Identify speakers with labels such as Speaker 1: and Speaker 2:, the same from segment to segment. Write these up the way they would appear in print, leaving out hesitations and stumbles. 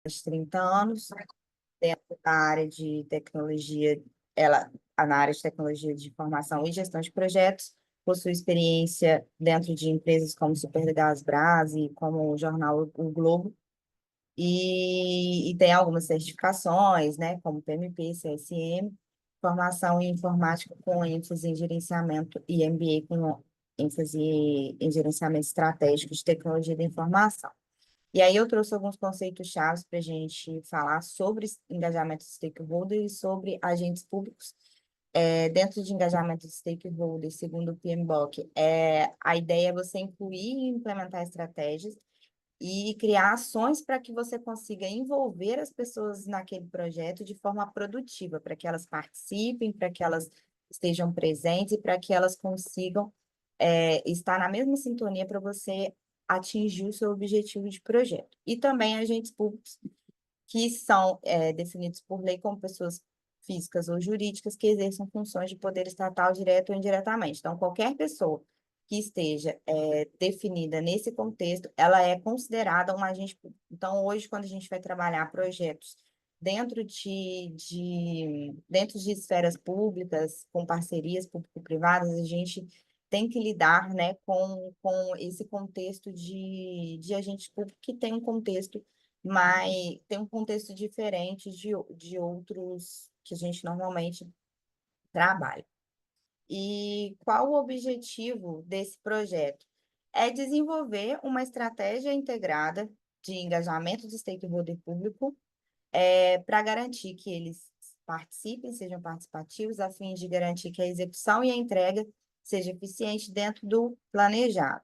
Speaker 1: de 30 anos, dentro da área de tecnologia, na área de tecnologia de informação e gestão de projetos, possui experiência dentro de empresas como Supergás Brás e como o jornal O Globo, e tem algumas certificações, né, como PMP, CSM, formação em informática com ênfase em gerenciamento e MBA com ênfase em gerenciamento estratégico de tecnologia da informação. E aí eu trouxe alguns conceitos chaves para a gente falar sobre engajamento de stakeholders e sobre agentes públicos. Dentro de engajamento de stakeholders, segundo o PMBOK, a ideia é você incluir e implementar estratégias e criar ações para que você consiga envolver as pessoas naquele projeto de forma produtiva, para que elas participem, para que elas estejam presentes e para que elas consigam estar na mesma sintonia para você atingir o seu objetivo de projeto. E também agentes públicos, que são definidos por lei como pessoas físicas ou jurídicas que exerçam funções de poder estatal direto ou indiretamente. Então, qualquer pessoa que esteja definida nesse contexto, ela é considerada um agente público. Então, hoje, quando a gente vai trabalhar projetos dentro de esferas públicas, com parcerias público-privadas, a gente tem que lidar, né, com esse contexto de agente público que tem um contexto diferente de outros que a gente normalmente trabalha. E qual o objetivo desse projeto? É desenvolver uma estratégia integrada de engajamento de stakeholder público para garantir que eles participem, sejam participativos, a fim de garantir que a execução e a entrega seja eficiente dentro do planejado.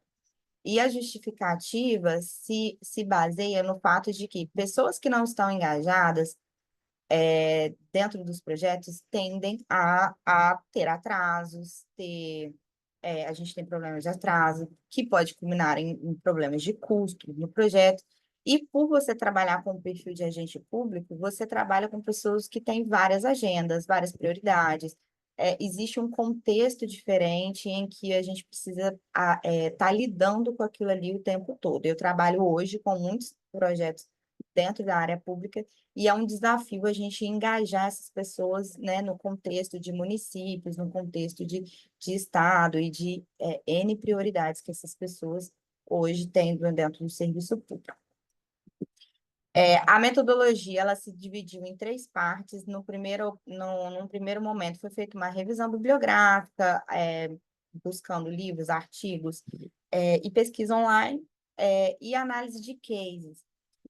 Speaker 1: E a justificativa se baseia no fato de que pessoas que não estão engajadas dentro dos projetos tendem a ter atrasos, a gente tem problemas de atraso, que pode culminar em problemas de custo no projeto. E por você trabalhar com o perfil de agente público, você trabalha com pessoas que têm várias agendas, várias prioridades. Existe um contexto diferente em que a gente precisa estar lidando com aquilo ali o tempo todo. Eu trabalho hoje com muitos projetos dentro da área pública e é um desafio a gente engajar essas pessoas, né, no contexto de municípios, no contexto de estado e de N prioridades que essas pessoas hoje têm dentro do serviço público. A metodologia ela se dividiu em 3 partes. Num primeiro momento, foi feita uma revisão bibliográfica, buscando livros, artigos e pesquisa online, e análise de cases,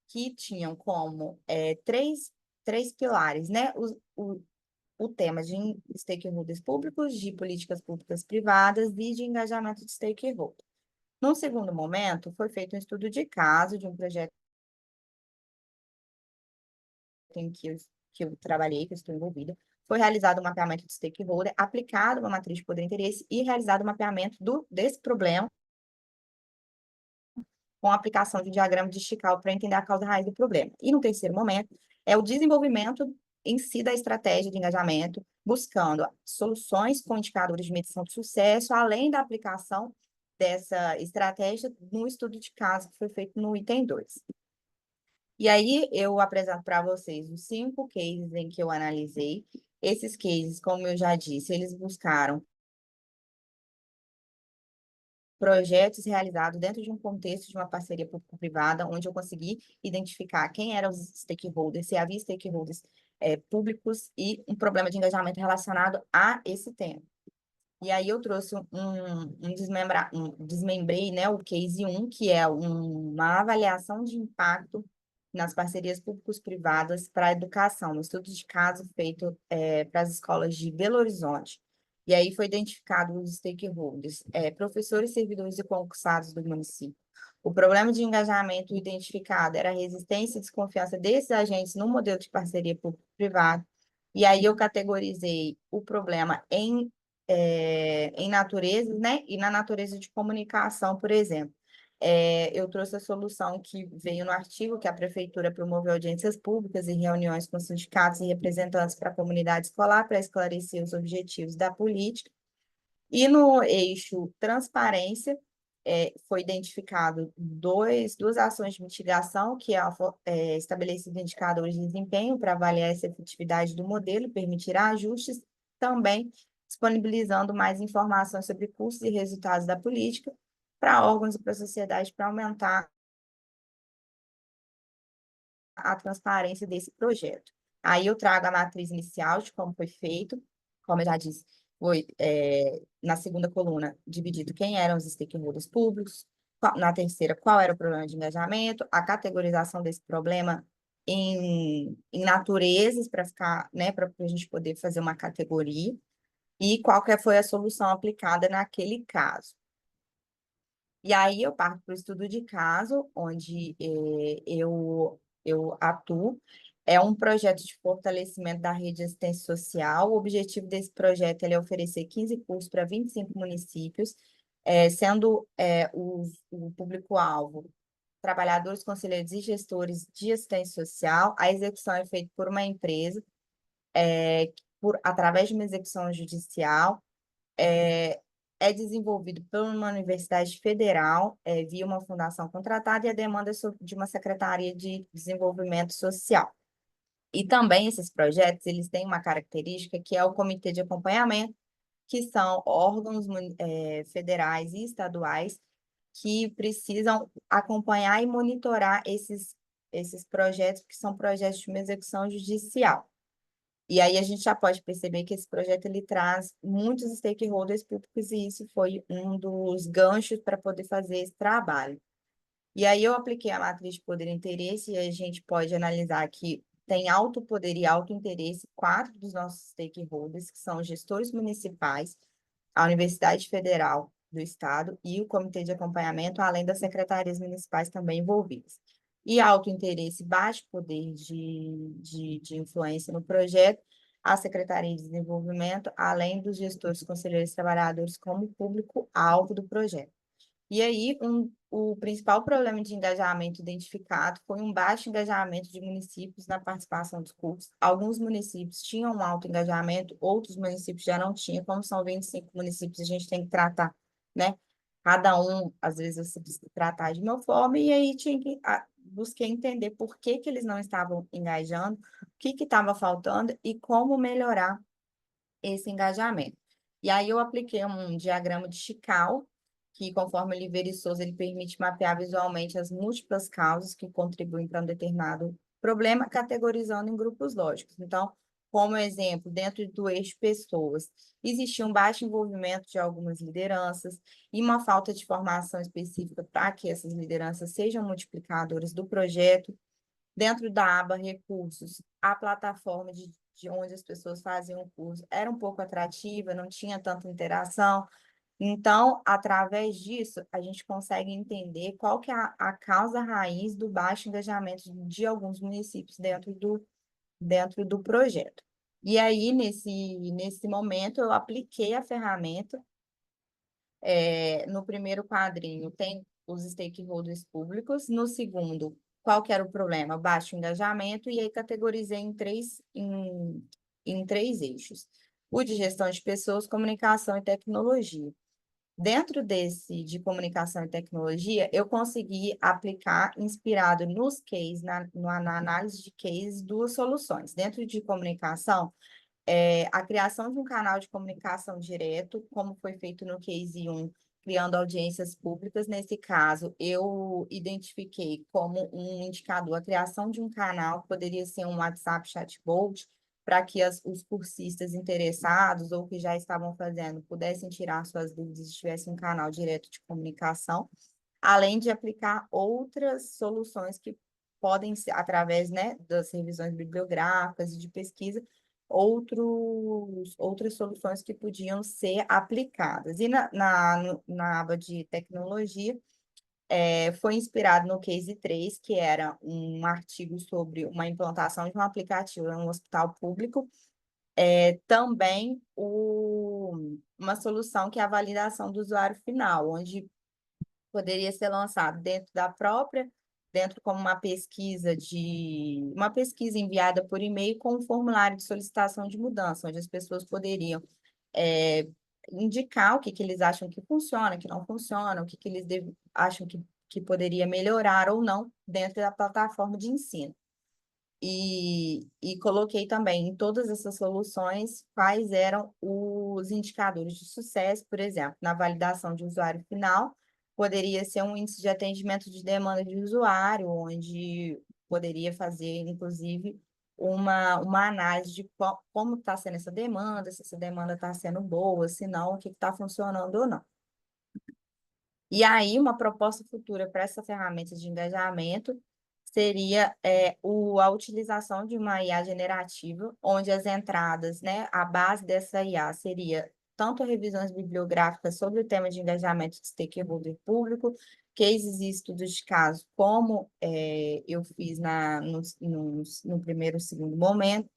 Speaker 1: que tinham como três pilares, né? O tema de stakeholders públicos, de políticas públicas privadas e de engajamento de stakeholders. Num segundo momento, foi feito um estudo de caso de um projeto em que eu trabalhei, que eu estou envolvida. Foi realizado um mapeamento de stakeholder, aplicado uma matriz de poder e interesse e realizado um mapeamento desse problema com a aplicação de diagrama de Chicago para entender a causa raiz do problema. E no terceiro momento, é o desenvolvimento em si da estratégia de engajamento, buscando soluções com indicadores de medição de sucesso, além da aplicação dessa estratégia no estudo de caso que foi feito no item 2. E aí, eu apresento para vocês os 5 cases em que eu analisei. Esses cases, como eu já disse, eles buscaram projetos realizados dentro de um contexto de uma parceria público-privada, onde eu consegui identificar quem eram os stakeholders, se havia stakeholders públicos e um problema de engajamento relacionado a esse tema. E aí eu trouxe desmembrei, né, o case 1, que é uma avaliação de impacto nas parcerias públicos-privadas para a educação, um estudo de caso feito para as escolas de Belo Horizonte. E aí foi identificado os stakeholders, professores, servidores e concursados do município. O problema de engajamento identificado era a resistência e desconfiança desses agentes no modelo de parceria público-privado. E aí eu categorizei o problema em natureza, né? E na natureza de comunicação, por exemplo. Eu trouxe a solução que veio no artigo, que a prefeitura promoveu audiências públicas e reuniões com sindicatos e representantes para a comunidade escolar para esclarecer os objetivos da política. E no eixo transparência, foi identificado duas ações de mitigação, que é estabelecido indicadores de desempenho para avaliar essa efetividade do modelo, permitirá ajustes, também disponibilizando mais informações sobre custos e resultados da política para órgãos e para a sociedade, para aumentar a transparência desse projeto. Aí eu trago a matriz inicial de como foi feito, como eu já disse, foi na segunda coluna dividido quem eram os stakeholders públicos, na terceira qual era o problema de engajamento, a categorização desse problema em naturezas para ficar, né, para a gente poder fazer uma categoria, e qual que foi a solução aplicada naquele caso. E aí eu parto para o estudo de caso, onde eu atuo. É um projeto de fortalecimento da rede de assistência social. O objetivo desse projeto é oferecer 15 cursos para 25 municípios, sendo o público-alvo trabalhadores, conselheiros e gestores de assistência social. A execução é feita por uma empresa, através de uma execução judicial. É desenvolvido por uma universidade federal, via uma fundação contratada, e a demanda é de uma secretaria de desenvolvimento social. E também esses projetos, eles têm uma característica que é o comitê de acompanhamento, que são órgãos federais e estaduais que precisam acompanhar e monitorar esses projetos, que são projetos de uma execução judicial. E aí a gente já pode perceber que esse projeto ele traz muitos stakeholders públicos, e isso foi um dos ganchos para poder fazer esse trabalho. E aí eu apliquei a matriz de poder e interesse, e a gente pode analisar que tem alto poder e alto interesse 4 dos nossos stakeholders, que são os gestores municipais, a Universidade Federal do Estado e o Comitê de Acompanhamento, além das secretarias municipais também envolvidas. E alto interesse, baixo poder de influência no projeto, a Secretaria de Desenvolvimento, além dos gestores, conselheiros e trabalhadores como público-alvo do projeto. E aí, o principal problema de engajamento identificado foi um baixo engajamento de municípios na participação dos cursos. Alguns municípios tinham um alto engajamento, outros municípios já não tinham. Como são 25 municípios, a gente tem que tratar, né? Cada um, às vezes, você precisa tratar de uma forma, e aí busquei entender por que que eles não estavam engajando, o que estava faltando e como melhorar esse engajamento. E aí eu apliquei um diagrama de Chicago, que, conforme Oliveira e Souza, ele permite mapear visualmente as múltiplas causas que contribuem para um determinado problema, categorizando em grupos lógicos. Então, como exemplo, dentro do eixo pessoas, existia um baixo envolvimento de algumas lideranças e uma falta de formação específica para que essas lideranças sejam multiplicadoras do projeto. Dentro da aba recursos, a plataforma de onde as pessoas faziam o curso era um pouco atrativa, não tinha tanta interação. Então, através disso, a gente consegue entender qual que é a causa raiz do baixo engajamento de alguns municípios dentro do projeto. E aí, nesse momento, eu apliquei a ferramenta. No primeiro quadrinho, tem os stakeholders públicos. No segundo, qual que era o problema? Baixo engajamento, e aí categorizei em três eixos. O de gestão de pessoas, comunicação e tecnologia. Dentro desse de comunicação e tecnologia, eu consegui aplicar, inspirado nos cases, na análise de cases, duas soluções. Dentro de comunicação, a criação de um canal de comunicação direto, como foi feito no Case 1, criando audiências públicas. Nesse caso, eu identifiquei como um indicador a criação de um canal, que poderia ser um WhatsApp chatbot, para que os cursistas interessados ou que já estavam fazendo pudessem tirar suas dúvidas e tivessem um canal direto de comunicação, além de aplicar outras soluções que podem ser, através, né, das revisões bibliográficas e de pesquisa, outras soluções que podiam ser aplicadas. E na aba de tecnologia, foi inspirado no Case 3, que era um artigo sobre uma implantação de um aplicativo em um hospital público. Também uma solução que é a validação do usuário final, onde poderia ser lançado dentro como uma pesquisa enviada por e-mail com um formulário de solicitação de mudança, onde as pessoas poderiam indicar o que eles acham que funciona, que não funciona, o que eles acham que poderia melhorar ou não dentro da plataforma de ensino. E coloquei também em todas essas soluções quais eram os indicadores de sucesso, por exemplo, na validação de usuário final, poderia ser um índice de atendimento de demanda de usuário, onde poderia fazer, inclusive, uma análise de como está sendo essa demanda, se essa demanda está sendo boa, se não, o que está funcionando ou não. E aí, uma proposta futura para essa ferramenta de engajamento seria a utilização de uma IA generativa, onde as entradas, né, a base dessa IA seria tanto revisões bibliográficas sobre o tema de engajamento de stakeholder público, cases e estudos de caso, como eu fiz no primeiro e segundo momento,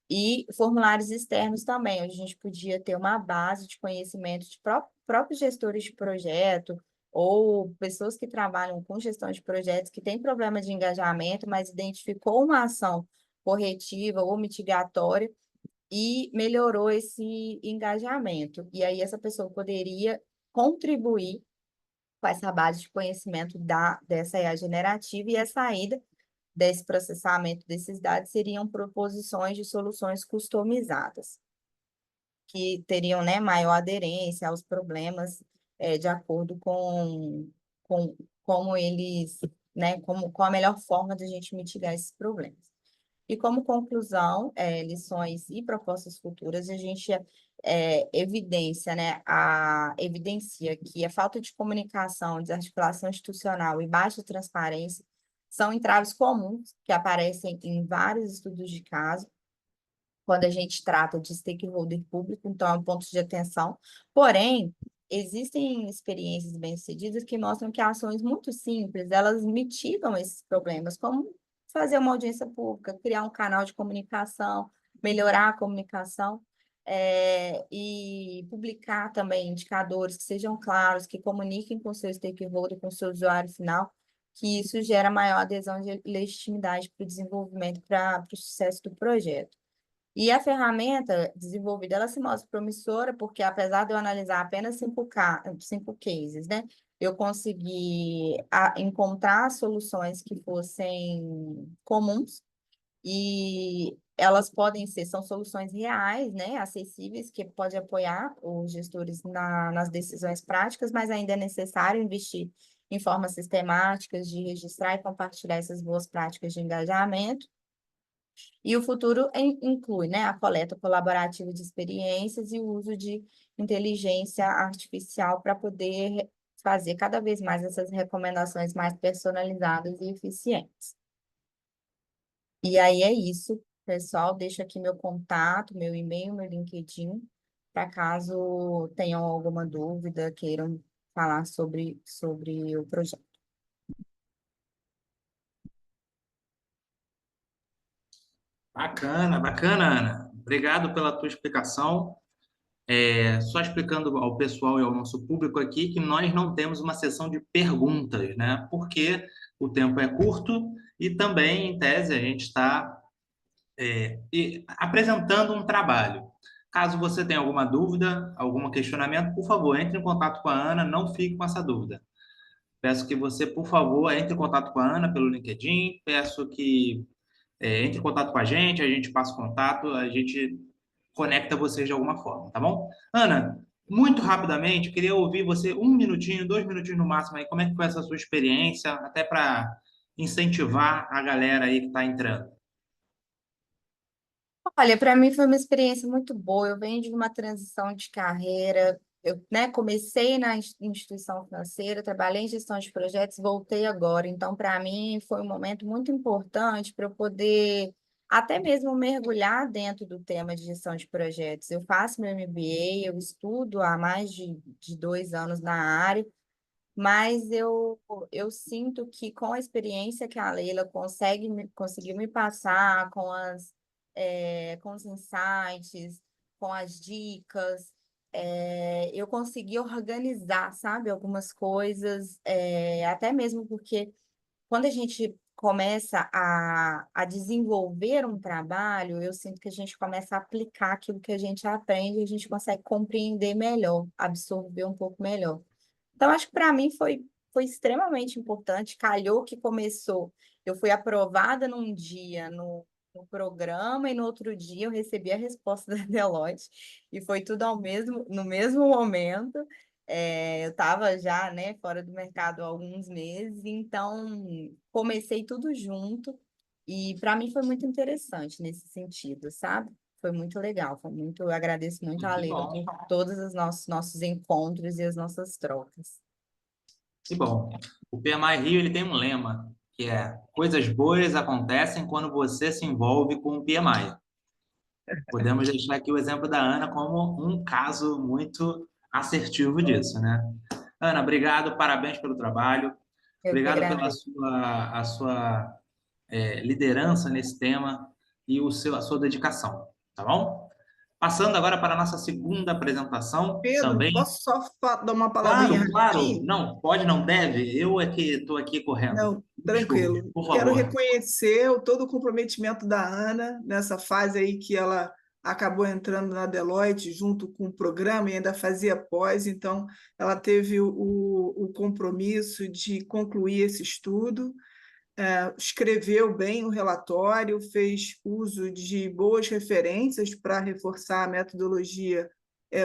Speaker 1: e formulários externos também, onde a gente podia ter uma base de conhecimento de próprios gestores de projeto ou pessoas que trabalham com gestão de projetos que têm problema de engajamento, mas identificou uma ação corretiva ou mitigatória e melhorou esse engajamento. E aí essa pessoa poderia contribuir com essa base de conhecimento dessa IA generativa e a saída desse processamento desses dados seriam proposições de soluções customizadas, que teriam, né, maior aderência aos problemas, de acordo com como eles, né, qual a melhor forma de a gente mitigar esses problemas. E como conclusão, lições e propostas futuras, a gente evidencia que a falta de comunicação, desarticulação institucional e baixa transparência são entraves comuns que aparecem em vários estudos de caso, quando a gente trata de stakeholder público, então é um ponto de atenção. Porém, existem experiências bem-sucedidas que mostram que ações muito simples, elas mitigam esses problemas, como fazer uma audiência pública, criar um canal de comunicação, melhorar a comunicação, e publicar também indicadores que sejam claros, que comuniquem com o seu stakeholder, com o seu usuário final, que isso gera maior adesão de legitimidade para o desenvolvimento, para o sucesso do projeto. E a ferramenta desenvolvida, ela se mostra promissora, porque apesar de eu analisar apenas cinco cases, né? Eu consegui encontrar soluções que fossem comuns e elas são soluções reais, né? Acessíveis, que pode apoiar os gestores nas decisões práticas, mas ainda é necessário investir em formas sistemáticas de registrar e compartilhar essas boas práticas de engajamento. E o futuro inclui, né, a coleta colaborativa de experiências e o uso de inteligência artificial para poder fazer cada vez mais essas recomendações mais personalizadas e eficientes. E aí é isso, pessoal. Deixo aqui meu contato, meu e-mail, meu LinkedIn, para caso tenham alguma dúvida, queiram falar sobre o projeto.
Speaker 2: Bacana, bacana, Ana. Obrigado pela tua explicação. Só explicando ao pessoal e ao nosso público aqui que nós não temos uma sessão de perguntas, né? Porque o tempo é curto e também, em tese, a gente está apresentando um trabalho. Caso você tenha alguma dúvida, algum questionamento, por favor, entre em contato com a Ana, não fique com essa dúvida. Peço que você, por favor, entre em contato com a Ana pelo LinkedIn, peço que entre em contato com a gente passa o contato, a gente conecta vocês de alguma forma, tá bom? Ana, muito rapidamente, queria ouvir você um minutinho, 2 minutinhos no máximo aí, como é que foi essa sua experiência, até para incentivar a galera aí que está entrando.
Speaker 1: Olha, para mim foi uma experiência muito boa. Eu venho de uma transição de carreira. Eu, né, comecei na instituição financeira, trabalhei em gestão de projetos, voltei agora. Então, para mim, foi um momento muito importante para eu poder até mesmo mergulhar dentro do tema de gestão de projetos. Eu faço meu MBA, eu estudo há mais de 2 anos na área, mas eu sinto que com a experiência que a Leila conseguiu me passar, com os insights, com as dicas, eu consegui organizar, sabe, algumas coisas, até mesmo porque quando a gente começa a desenvolver um trabalho, eu sinto que a gente começa a aplicar aquilo que a gente aprende, e a gente consegue compreender melhor, absorver um pouco melhor. Então, acho que para mim foi extremamente importante. Calhou que começou. Eu fui aprovada num dia no programa, e no outro dia eu recebi a resposta da Deloitte, e foi tudo no mesmo momento. Eu estava já, né, fora do mercado há alguns meses, então comecei tudo junto, e para mim foi muito interessante nesse sentido, sabe? Foi muito legal, eu agradeço muito a
Speaker 2: Que
Speaker 1: Leila
Speaker 2: bom.
Speaker 1: por todos os nossos encontros e as nossas trocas.
Speaker 2: Que bom. O PMI Rio ele tem um lema, que é coisas boas acontecem quando você se envolve com o PMI. Podemos deixar aqui o exemplo da Ana como um caso muito assertivo disso, né? Ana, obrigado, parabéns pelo trabalho,
Speaker 1: Eu que
Speaker 2: obrigado pela
Speaker 1: agradeço.
Speaker 2: sua liderança nesse tema e a sua dedicação, tá bom? Passando agora para a nossa segunda apresentação,
Speaker 3: Pedro,
Speaker 2: também.
Speaker 3: posso só dar uma palavrinha
Speaker 2: Claro, claro,
Speaker 3: rapidinho?
Speaker 2: não, pode, não deve, eu é que estou aqui correndo.
Speaker 3: Não,
Speaker 2: Desculpe,
Speaker 3: tranquilo.
Speaker 2: por
Speaker 3: Quero
Speaker 2: favor.
Speaker 3: reconhecer todo o comprometimento da Ana nessa fase aí que ela acabou entrando na Deloitte junto com o programa e ainda fazia pós, então ela teve o compromisso de concluir esse estudo, escreveu bem o relatório, fez uso de boas referências para reforçar a metodologia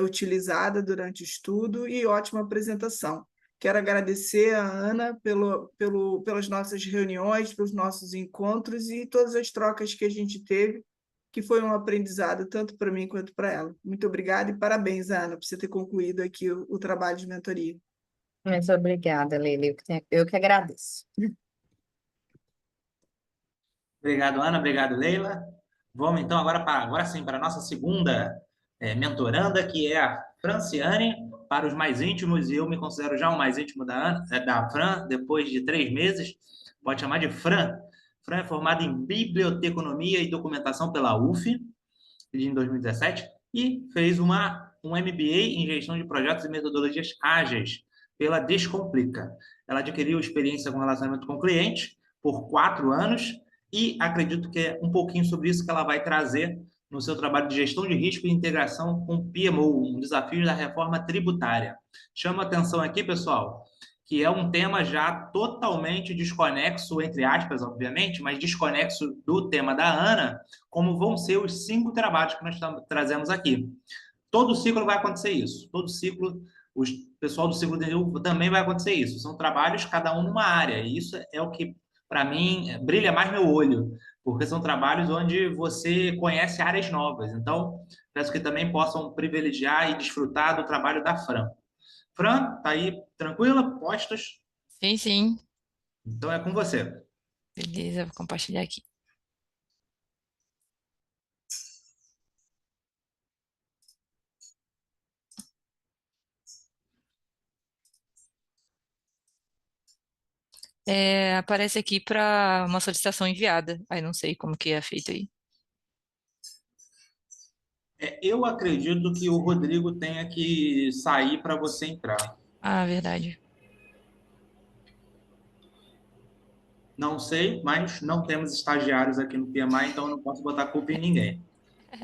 Speaker 3: utilizada durante o estudo e ótima apresentação. Quero agradecer a Ana pelas nossas reuniões, pelos nossos encontros e todas as trocas que a gente teve, que foi um aprendizado tanto para mim quanto para ela. Muito obrigada e parabéns, Ana, por você ter concluído aqui o trabalho de mentoria.
Speaker 1: Muito obrigada, Leila. Eu que agradeço.
Speaker 2: Obrigado, Ana, obrigado, Leila. Vamos então agora sim para a nossa segunda mentoranda, que é a Franciane, para os mais íntimos, e eu me considero já o mais íntimo da Ana, da Fran, depois de 3 meses, pode chamar de Fran. Fran é formada em Biblioteconomia e Documentação pela UF, em 2017, e fez um MBA em Gestão de Projetos e Metodologias Ágeis pela Descomplica. Ela adquiriu experiência com relacionamento com clientes por 4 anos e acredito que é um pouquinho sobre isso que ela vai trazer no seu trabalho de gestão de risco e integração com PMO, um desafio da reforma tributária. Chama atenção aqui, pessoal, que é um tema já totalmente desconexo, entre aspas, obviamente, mas desconexo do tema da Ana, como vão ser os 5 trabalhos que nós trazemos aqui. Todo ciclo vai acontecer isso. Todo ciclo, o pessoal do ciclo de também vai acontecer isso. São trabalhos, cada um numa área. E isso é o que, para mim, brilha mais meu olho, porque são trabalhos onde você conhece áreas novas. Então, peço que também possam privilegiar e desfrutar do trabalho da Fran. Fran, tá aí tranquila? Postos?
Speaker 4: Sim, sim.
Speaker 2: Então é com você.
Speaker 4: Beleza, vou compartilhar aqui. Aparece aqui para uma solicitação enviada. Aí não sei como que é feito aí.
Speaker 2: Eu acredito que o Rodrigo tenha que sair para você entrar.
Speaker 4: Ah, verdade.
Speaker 2: Não sei, mas não temos estagiários aqui no PMI, então eu não posso botar culpa em ninguém.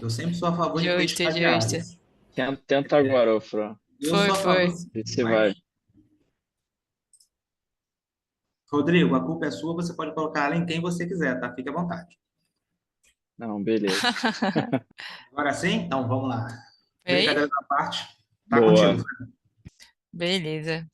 Speaker 2: Eu sempre sou a favor de ter
Speaker 4: Justo, justo.
Speaker 2: estagiários.
Speaker 5: Tenta agora, ô Fran.
Speaker 2: Eu
Speaker 4: Foi,
Speaker 2: sou a favor,
Speaker 4: foi.
Speaker 2: sim,
Speaker 5: Vê se
Speaker 2: mas...
Speaker 5: vai.
Speaker 2: Rodrigo, a culpa é sua, você pode colocar ela em quem você quiser, tá? Fique à vontade.
Speaker 5: Não, beleza.
Speaker 2: Agora sim? Então vamos lá.
Speaker 4: Foi aí?
Speaker 2: Brincadeira da parte. Tá contigo.
Speaker 5: Boa.
Speaker 4: Beleza.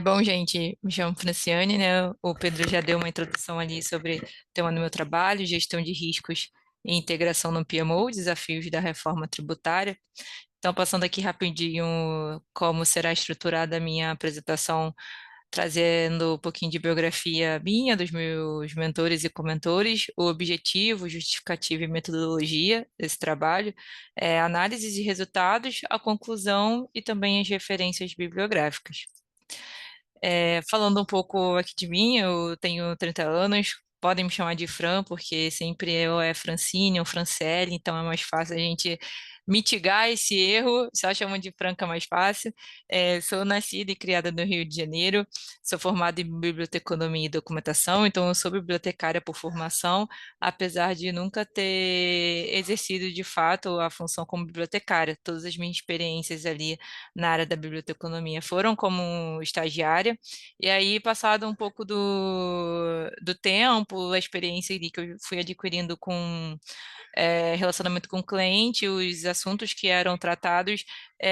Speaker 4: Bom, gente, me chamo Franciane, né? O Pedro já deu uma introdução ali sobre o tema do meu trabalho, gestão de riscos e integração no PMO, desafios da reforma tributária. Então, passando aqui rapidinho como será estruturada a minha apresentação, trazendo um pouquinho de biografia minha, dos meus mentores e comentores, o objetivo, justificativa e metodologia desse trabalho, análise de resultados, a conclusão e também as referências bibliográficas. Falando um pouco aqui de mim, eu tenho 30 anos, podem me chamar de Fran, porque sempre eu é Francine ou Franciele, então é mais fácil a gente mitigar esse erro, só chamando de Franca mais fácil. Sou nascida e criada no Rio de Janeiro, sou formada em biblioteconomia e documentação, então eu sou bibliotecária por formação, apesar de nunca ter exercido de fato a função como bibliotecária. Todas as minhas experiências ali na área da biblioteconomia foram como estagiária, e aí, passado um pouco do tempo, a experiência ali que eu fui adquirindo com relacionamento com o cliente, os assuntos que eram tratados,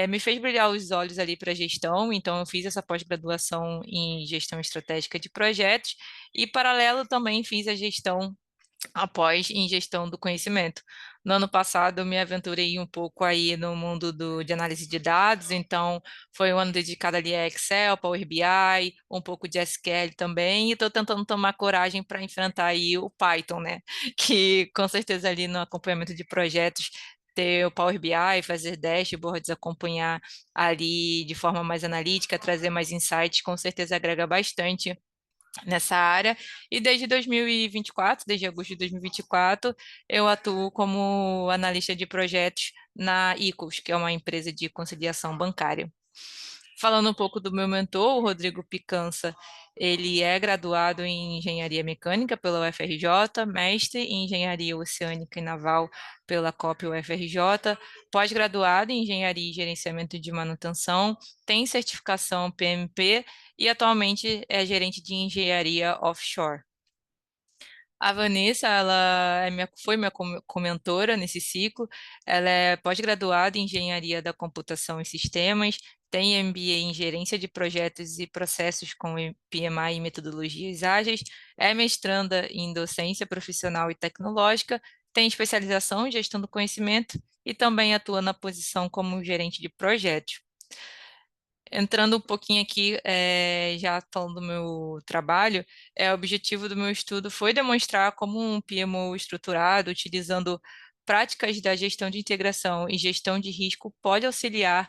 Speaker 4: me fez brilhar os olhos ali para a gestão, então eu fiz essa pós-graduação em gestão estratégica de projetos e, paralelo, também fiz a gestão após em gestão do conhecimento. No ano passado, eu me aventurei um pouco aí no mundo de análise de dados, então foi um ano dedicado ali a Excel, Power BI, um pouco de SQL também, e estou tentando tomar coragem para enfrentar aí o Python, né? Que com certeza ali no acompanhamento de projetos ter o Power BI, fazer dashboards, acompanhar ali de forma mais analítica, trazer mais insights, com certeza agrega bastante nessa área. E desde 2024, desde agosto de 2024, eu atuo como analista de projetos na Icos, que é uma empresa de conciliação bancária. Falando um pouco do meu mentor, o Rodrigo Picança, ele é graduado em Engenharia Mecânica pela UFRJ, mestre em Engenharia Oceânica e Naval pela COP UFRJ, pós-graduado em Engenharia e Gerenciamento de Manutenção, tem certificação PMP e atualmente é gerente de engenharia offshore. A Vanessa, ela foi minha comentora nesse ciclo. Ela é pós-graduada em Engenharia da Computação e Sistemas, tem MBA em Gerência de Projetos e Processos com PMI e Metodologias Ágeis, é mestranda em Docência Profissional e Tecnológica, tem especialização em Gestão do Conhecimento e também atua na posição como gerente de projetos. Entrando um pouquinho aqui, já falando do meu trabalho, o objetivo do meu estudo foi demonstrar como um PMO estruturado, utilizando práticas da gestão de integração e gestão de risco, pode auxiliar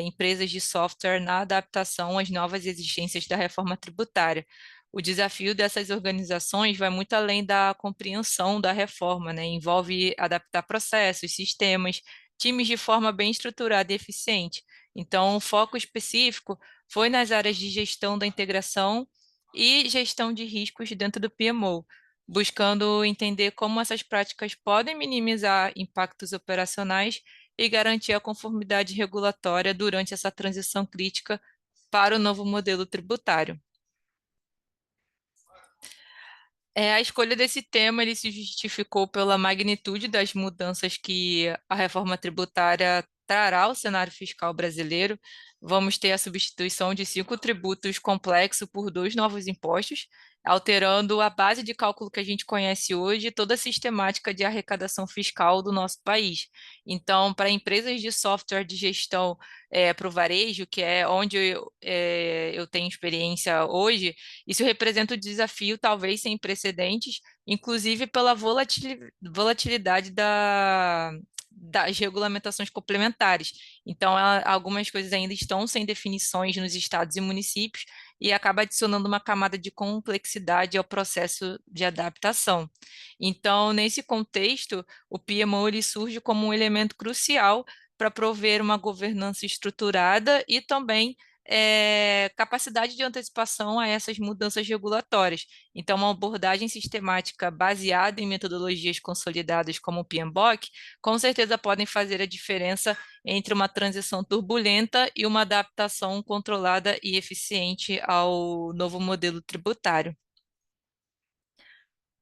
Speaker 4: empresas de software na adaptação às novas exigências da reforma tributária. O desafio dessas organizações vai muito além da compreensão da reforma, né? Envolve adaptar processos, sistemas, times de forma bem estruturada e eficiente. Então, o foco específico foi nas áreas de gestão da integração e gestão de riscos dentro do PMO, buscando entender como essas práticas podem minimizar impactos operacionais e garantir a conformidade regulatória durante essa transição crítica para o novo modelo tributário. A escolha desse tema ele se justificou pela magnitude das mudanças que a reforma tributária trará ao cenário fiscal brasileiro. Vamos ter a substituição de 5 tributos complexos por 2 novos impostos, alterando a base de cálculo que a gente conhece hoje e toda a sistemática de arrecadação fiscal do nosso país. Então, para empresas de software de gestão para o varejo, que é onde eu tenho experiência hoje, isso representa um desafio talvez sem precedentes, inclusive pela volatilidade das regulamentações complementares. Então, algumas coisas ainda estão sem definições nos estados e municípios e acaba adicionando uma camada de complexidade ao processo de adaptação. Então, nesse contexto, o PMO ele surge como um elemento crucial para prover uma governança estruturada e também capacidade de antecipação a essas mudanças regulatórias. Então, uma abordagem sistemática baseada em metodologias consolidadas como o PMBOK, com certeza podem fazer a diferença entre uma transição turbulenta e uma adaptação controlada e eficiente ao novo modelo tributário.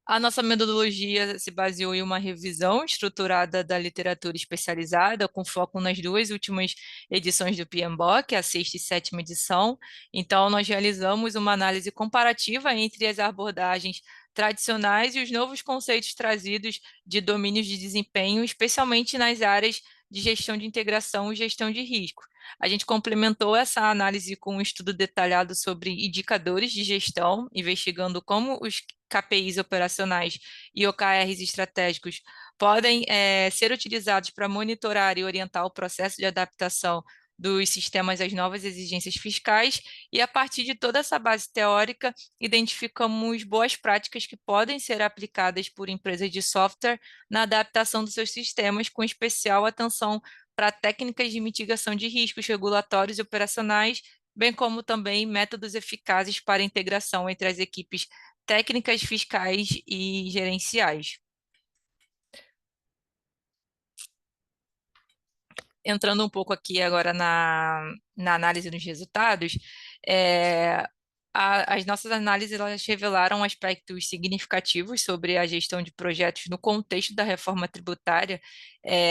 Speaker 4: A nossa metodologia se baseou em uma revisão estruturada da literatura especializada, com foco nas 2 últimas edições do PMBOK, a 6ª e 7ª edição. Então, nós realizamos uma análise comparativa entre as abordagens tradicionais e os novos conceitos trazidos de domínios de desempenho, especialmente nas áreas de gestão de integração e gestão de risco. A gente complementou essa análise com um estudo detalhado sobre indicadores de gestão, investigando como os KPIs operacionais e OKRs estratégicos podem ser utilizados para monitorar e orientar o processo de adaptação dos sistemas às novas exigências fiscais, e a partir de toda essa base teórica, identificamos boas práticas que podem ser aplicadas por empresas de software na adaptação dos seus sistemas, com especial atenção para técnicas de mitigação de riscos regulatórios e operacionais, bem como também métodos eficazes para a integração entre as equipes técnicas, fiscais e gerenciais. Entrando um pouco aqui agora na análise dos resultados, as nossas análises elas revelaram aspectos significativos sobre a gestão de projetos no contexto da reforma tributária.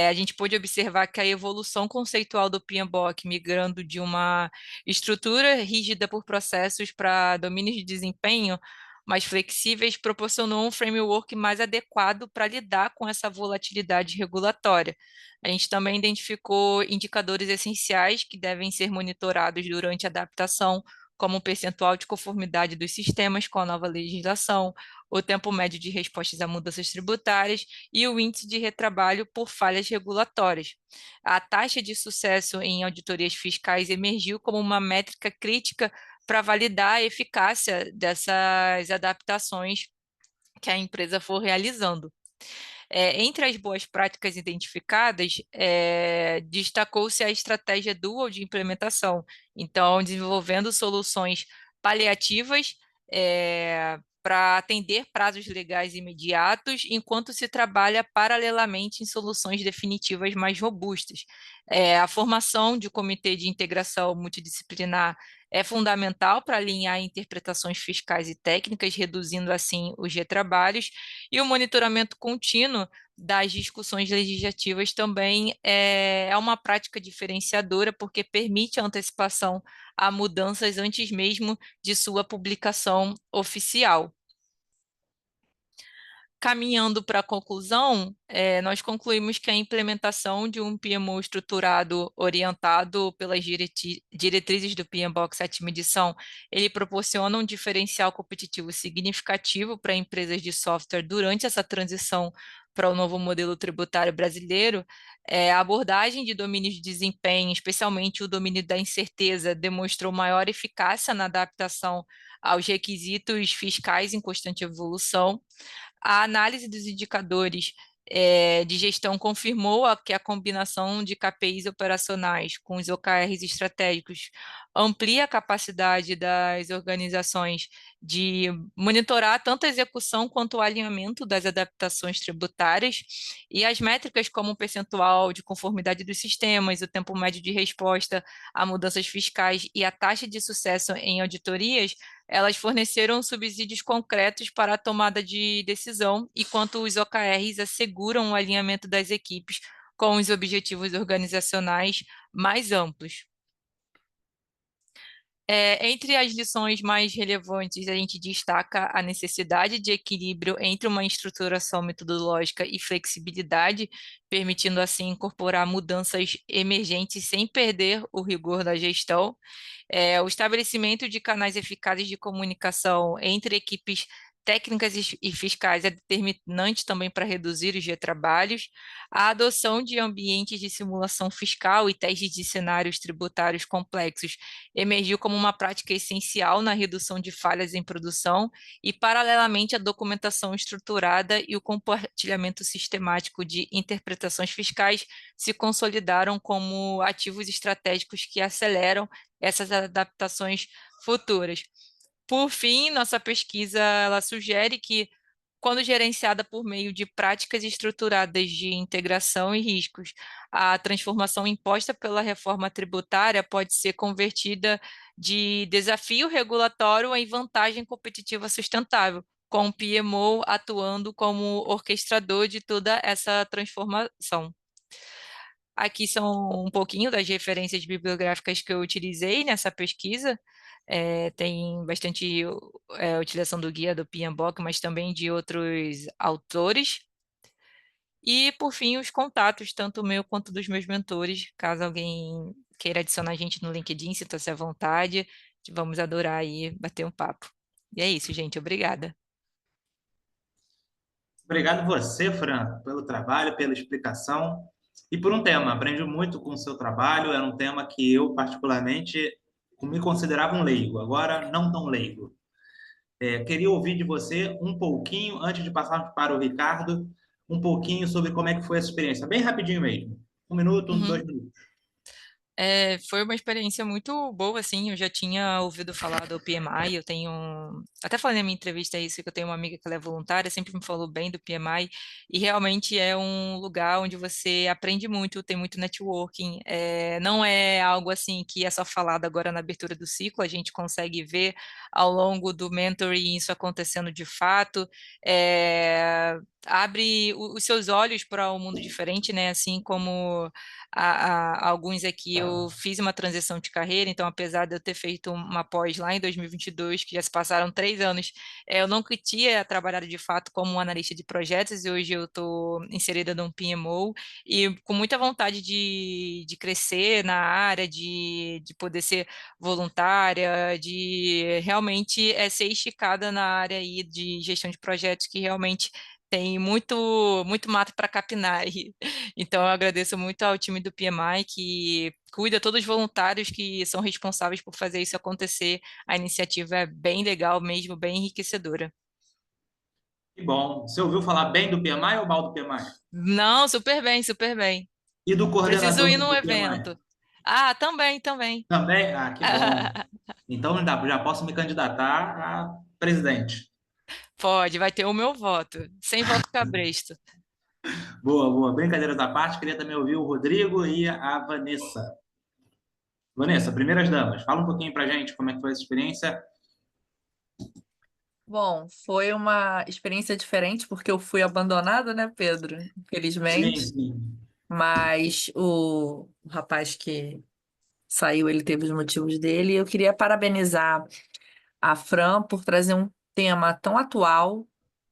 Speaker 4: A gente pôde observar que a evolução conceitual do PMBOK, migrando de uma estrutura rígida por processos para domínios de desempenho mais flexíveis, proporcionou um framework mais adequado para lidar com essa volatilidade regulatória. A gente também identificou indicadores essenciais que devem ser monitorados durante a adaptação, como o percentual de conformidade dos sistemas com a nova legislação, o tempo médio de respostas a mudanças tributárias e o índice de retrabalho por falhas regulatórias. A taxa de sucesso em auditorias fiscais emergiu como uma métrica crítica para validar a eficácia dessas adaptações que a empresa for realizando. Entre as boas práticas identificadas, destacou-se a estratégia dual de implementação, então, desenvolvendo soluções paliativas para atender prazos legais imediatos, enquanto se trabalha paralelamente em soluções definitivas mais robustas. A formação de comitê de integração multidisciplinar é fundamental para alinhar interpretações fiscais e técnicas, reduzindo assim os retrabalhos, e o monitoramento contínuo das discussões legislativas também é uma prática diferenciadora, porque permite a antecipação a mudanças antes mesmo de sua publicação oficial. Caminhando para a conclusão, nós concluímos que a implementação de um PMO estruturado orientado pelas diretrizes do PMBOK 7ª edição, ele proporciona um diferencial competitivo significativo para empresas de software durante essa transição para o novo modelo tributário brasileiro. A abordagem de domínios de desempenho, especialmente o domínio da incerteza, demonstrou maior eficácia na adaptação aos requisitos fiscais em constante evolução. A análise dos indicadores de gestão confirmou que a combinação de KPIs operacionais com os OKRs estratégicos amplia a capacidade das organizações de monitorar tanto a execução quanto o alinhamento das adaptações tributárias, e as métricas como o percentual de conformidade dos sistemas, o tempo médio de resposta a mudanças fiscais e a taxa de sucesso em auditorias, elas forneceram subsídios concretos para a tomada de decisão, enquanto os OKRs asseguram o alinhamento das equipes com os objetivos organizacionais mais amplos. Entre as lições mais relevantes, a gente destaca a necessidade de equilíbrio entre uma estruturação metodológica e flexibilidade, permitindo assim incorporar mudanças emergentes sem perder o rigor da gestão. O estabelecimento de canais eficazes de comunicação entre equipes técnicas e fiscais é determinante também para reduzir os retrabalhos. A adoção de ambientes de simulação fiscal e testes de cenários tributários complexos emergiu como uma prática essencial na redução de falhas em produção, e, paralelamente, a documentação estruturada e o compartilhamento sistemático de interpretações fiscais se consolidaram como ativos estratégicos que aceleram essas adaptações futuras. Por fim, nossa pesquisa ela sugere que, quando gerenciada por meio de práticas estruturadas de integração e riscos, a transformação imposta pela reforma tributária pode ser convertida de desafio regulatório em vantagem competitiva sustentável, com o PMO atuando como orquestrador de toda essa transformação. Aqui são um pouquinho das referências bibliográficas que eu utilizei nessa pesquisa. Tem bastante utilização do guia do PMBOK, mas também de outros autores. E, por fim, os contatos, tanto o meu quanto dos meus mentores. Caso alguém queira adicionar a gente no LinkedIn, sinta-se à vontade. Vamos adorar aí bater um papo. E é isso, gente. Obrigada.
Speaker 2: Obrigado você, Fran, pelo trabalho, pela explicação. e por um tema. Aprendi muito com o seu trabalho, era um tema que eu, particularmente, me considerava um leigo, agora não tão leigo. Queria ouvir de você um pouquinho, antes de passar para o Ricardo, um pouquinho sobre como é que foi essa experiência, bem rapidinho mesmo. 1 minuto,
Speaker 4: Uhum.
Speaker 2: 2 minutos.
Speaker 4: Foi uma experiência muito boa, assim, eu já tinha ouvido falar do PMI, eu tenho, até falei na minha entrevista isso, que eu tenho uma amiga que ela é voluntária, sempre me falou bem do PMI, e realmente é um lugar onde você aprende muito, tem muito networking, não é algo assim que é só falado agora na abertura do ciclo, a gente consegue ver ao longo do mentoring isso acontecendo de fato, abre os seus olhos para um mundo diferente, né, assim como alguns aqui eu fiz uma transição de carreira, então apesar de eu ter feito uma pós lá em 2022, que já se passaram 3 anos, eu nunca tinha trabalhado de fato como um analista de projetos e hoje eu estou inserida num PMO e com muita vontade de crescer na área, de poder ser voluntária, de realmente ser esticada na área aí de gestão de projetos que realmente tem muito mato para capinar. Então, eu agradeço muito ao time do PMI, que cuida todos os voluntários que são responsáveis por fazer isso acontecer. A iniciativa é bem legal mesmo, bem enriquecedora.
Speaker 2: Que bom. Você ouviu falar bem do PMI ou mal do PMI?
Speaker 4: Não, super bem, super bem.
Speaker 2: E do
Speaker 4: Preciso
Speaker 2: coordenador
Speaker 4: ir num
Speaker 2: do PMI?
Speaker 4: evento. Ah, também, também.
Speaker 2: Também? Ah, que bom. Então já posso me candidatar a presidente.
Speaker 4: Pode, vai ter o meu voto. Sem voto cabresto.
Speaker 2: Boa, boa. Brincadeiras à parte, queria também ouvir o Rodrigo e a Vanessa. Vanessa, primeiras damas, fala um pouquinho pra gente como é que foi essa experiência.
Speaker 6: Bom, foi uma experiência diferente porque eu fui abandonada, né, Pedro?
Speaker 2: Sim,
Speaker 6: Infelizmente.
Speaker 2: sim.
Speaker 6: Mas o rapaz que saiu, ele teve os motivos dele. E eu queria parabenizar a Fran por trazer um tema tão atual,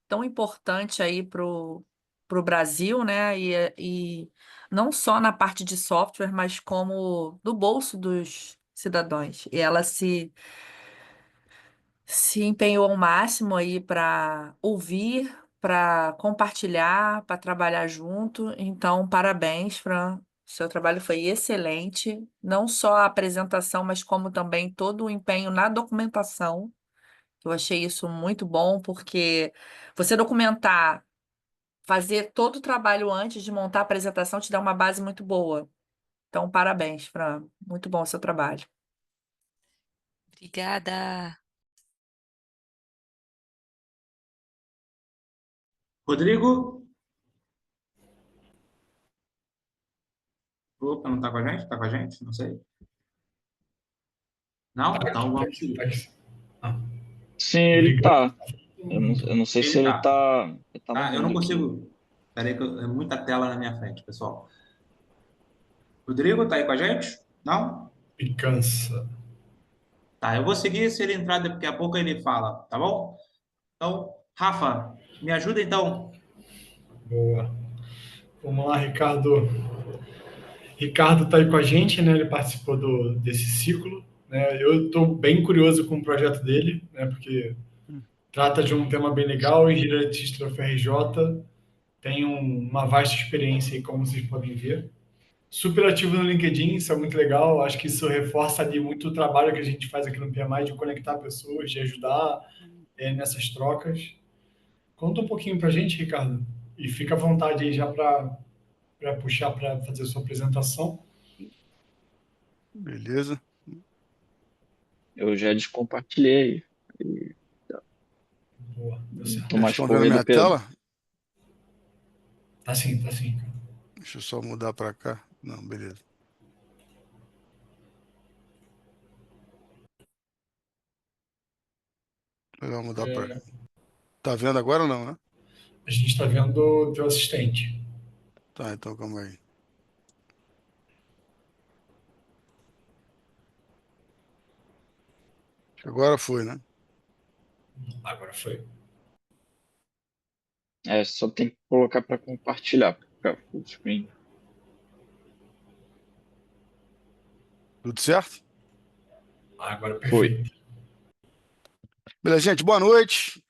Speaker 6: tão importante aí pro Brasil, né? E não só na parte de software, mas como do bolso dos cidadãos. E ela se empenhou ao máximo aí para ouvir, para compartilhar, para trabalhar junto. Então, parabéns, Fran. Seu trabalho foi excelente, não só a apresentação, mas como também todo o empenho na documentação. Eu achei isso muito bom, porque você documentar, fazer todo o trabalho antes de montar a apresentação te dá uma base muito boa. Então, parabéns, Fran. Muito bom o seu trabalho.
Speaker 4: Obrigada.
Speaker 2: Rodrigo? Opa, não tá com a gente? Tá com a gente? Não sei. Não?
Speaker 7: Tá
Speaker 2: Então
Speaker 7: aqui, tá
Speaker 2: vamos
Speaker 7: aqui, tá
Speaker 2: seguir.
Speaker 7: aqui. Ah,
Speaker 5: Sim, ele
Speaker 7: obrigado.
Speaker 5: tá. Eu não sei se
Speaker 2: Ele
Speaker 5: ele
Speaker 2: tá.
Speaker 5: tá no
Speaker 2: Ah, eu não
Speaker 5: mundo aqui.
Speaker 2: consigo. Peraí que é muita tela na minha frente, pessoal. Rodrigo, tá aí com a gente? Não?
Speaker 7: Me cansa.
Speaker 2: Tá, eu vou seguir se ele entrar, daqui a pouco ele fala, tá bom? Então, Rafa, me ajuda então.
Speaker 7: Boa. Vamos lá, Ricardo. Ricardo está aí com a gente, né? Ele participou desse ciclo, né? Eu estou bem curioso com o projeto dele, né? Porque trata de um tema bem legal. Engenharia de Sistema FRJ tem uma vasta experiência aí, como vocês podem ver. Super ativo no LinkedIn, isso é muito legal. Acho que isso reforça ali muito o trabalho que a gente faz aqui no PMI de conectar pessoas, de ajudar nessas trocas. Conta um pouquinho para a gente, Ricardo, e fica à vontade aí já para puxar para fazer a sua apresentação.
Speaker 8: Beleza.
Speaker 5: Eu já descompartilhei. E
Speaker 7: Boa, deu certo.
Speaker 5: tô
Speaker 8: Vocês
Speaker 5: mais
Speaker 8: estão vendo
Speaker 5: corrido,
Speaker 8: minha
Speaker 5: Pedro.
Speaker 8: tela?
Speaker 7: Tá sim, tá sim.
Speaker 8: Deixa eu só mudar para cá. Não, beleza. Melhor mudar para cá. Tá vendo agora ou não, né?
Speaker 7: A gente está vendo o teu assistente.
Speaker 8: Tá, então calma aí. Agora foi, né?
Speaker 7: Agora foi.
Speaker 5: Só tem que colocar para compartilhar, pra ficar full screen.
Speaker 8: Tudo certo?
Speaker 7: Agora
Speaker 5: Foi.
Speaker 7: perfeito.
Speaker 8: Beleza, gente, boa noite.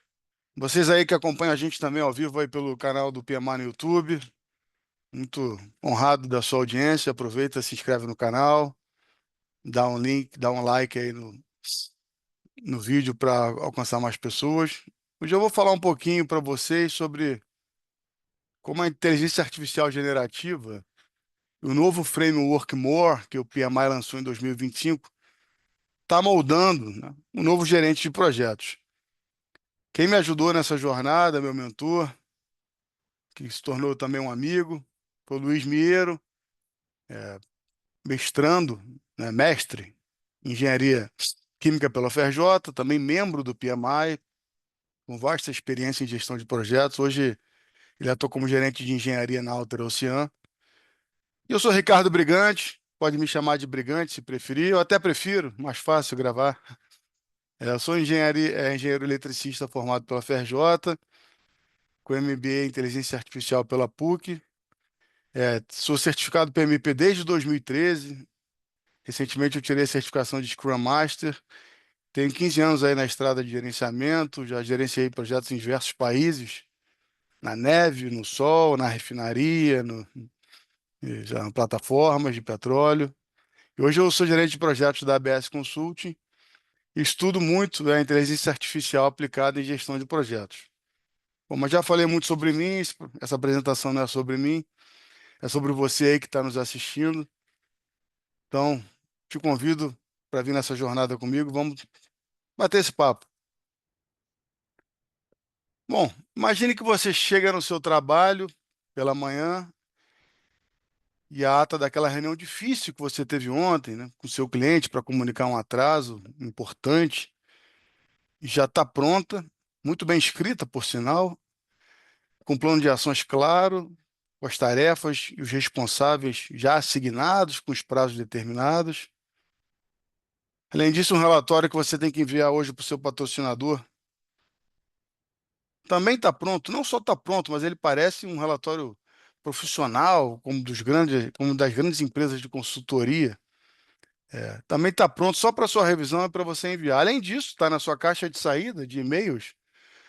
Speaker 8: Vocês aí que acompanham a gente também ao vivo aí pelo canal do PMA no YouTube. Muito honrado da sua audiência. Aproveita, se inscreve no canal, dá um link, dá um like aí no vídeo para alcançar mais pessoas. Hoje eu vou falar um pouquinho para vocês sobre como a inteligência artificial generativa, o novo framework More, que o PMI lançou em 2025, está moldando, né, um novo gerente de projetos. Quem me ajudou nessa jornada, meu mentor, que se tornou também um amigo, foi o Luiz Miero, mestrando, né, mestre em engenharia química pela UFRJ, também membro do PMI, com vasta experiência em gestão de projetos. Hoje ele atua como gerente de engenharia na Alter Ocean. E eu sou Ricardo Brigante, pode me chamar de Brigante se preferir, eu até prefiro, mais fácil gravar. Eu sou engenheiro eletricista formado pela UFRJ, com MBA em Inteligência Artificial pela PUC. Sou certificado PMP desde 2013. Recentemente eu tirei a certificação de Scrum Master. Tenho 15 anos aí na estrada de gerenciamento, já gerenciei projetos em diversos países, na neve, no sol, na refinaria, já em plataformas de petróleo. E hoje eu sou gerente de projetos da ABS Consulting e estudo muito a inteligência artificial aplicada em gestão de projetos. Bom, mas já falei muito sobre mim, essa apresentação não é sobre mim, é sobre você aí que está nos assistindo. Então, te convido para vir nessa jornada comigo, vamos bater esse papo. Bom, imagine que você chega no seu trabalho pela manhã e a ata daquela reunião difícil que você teve ontem, né, com o seu cliente para comunicar um atraso importante, já está pronta, muito bem escrita, por sinal, com plano de ações claro, com as tarefas e os responsáveis já assignados, com os prazos determinados. Além disso, um relatório que você tem que enviar hoje para o seu patrocinador também está pronto. Não só está pronto, mas ele parece um relatório profissional, como das grandes empresas de consultoria. Também está pronto só para sua revisão e para você enviar. Além disso, está na sua caixa de saída de e-mails,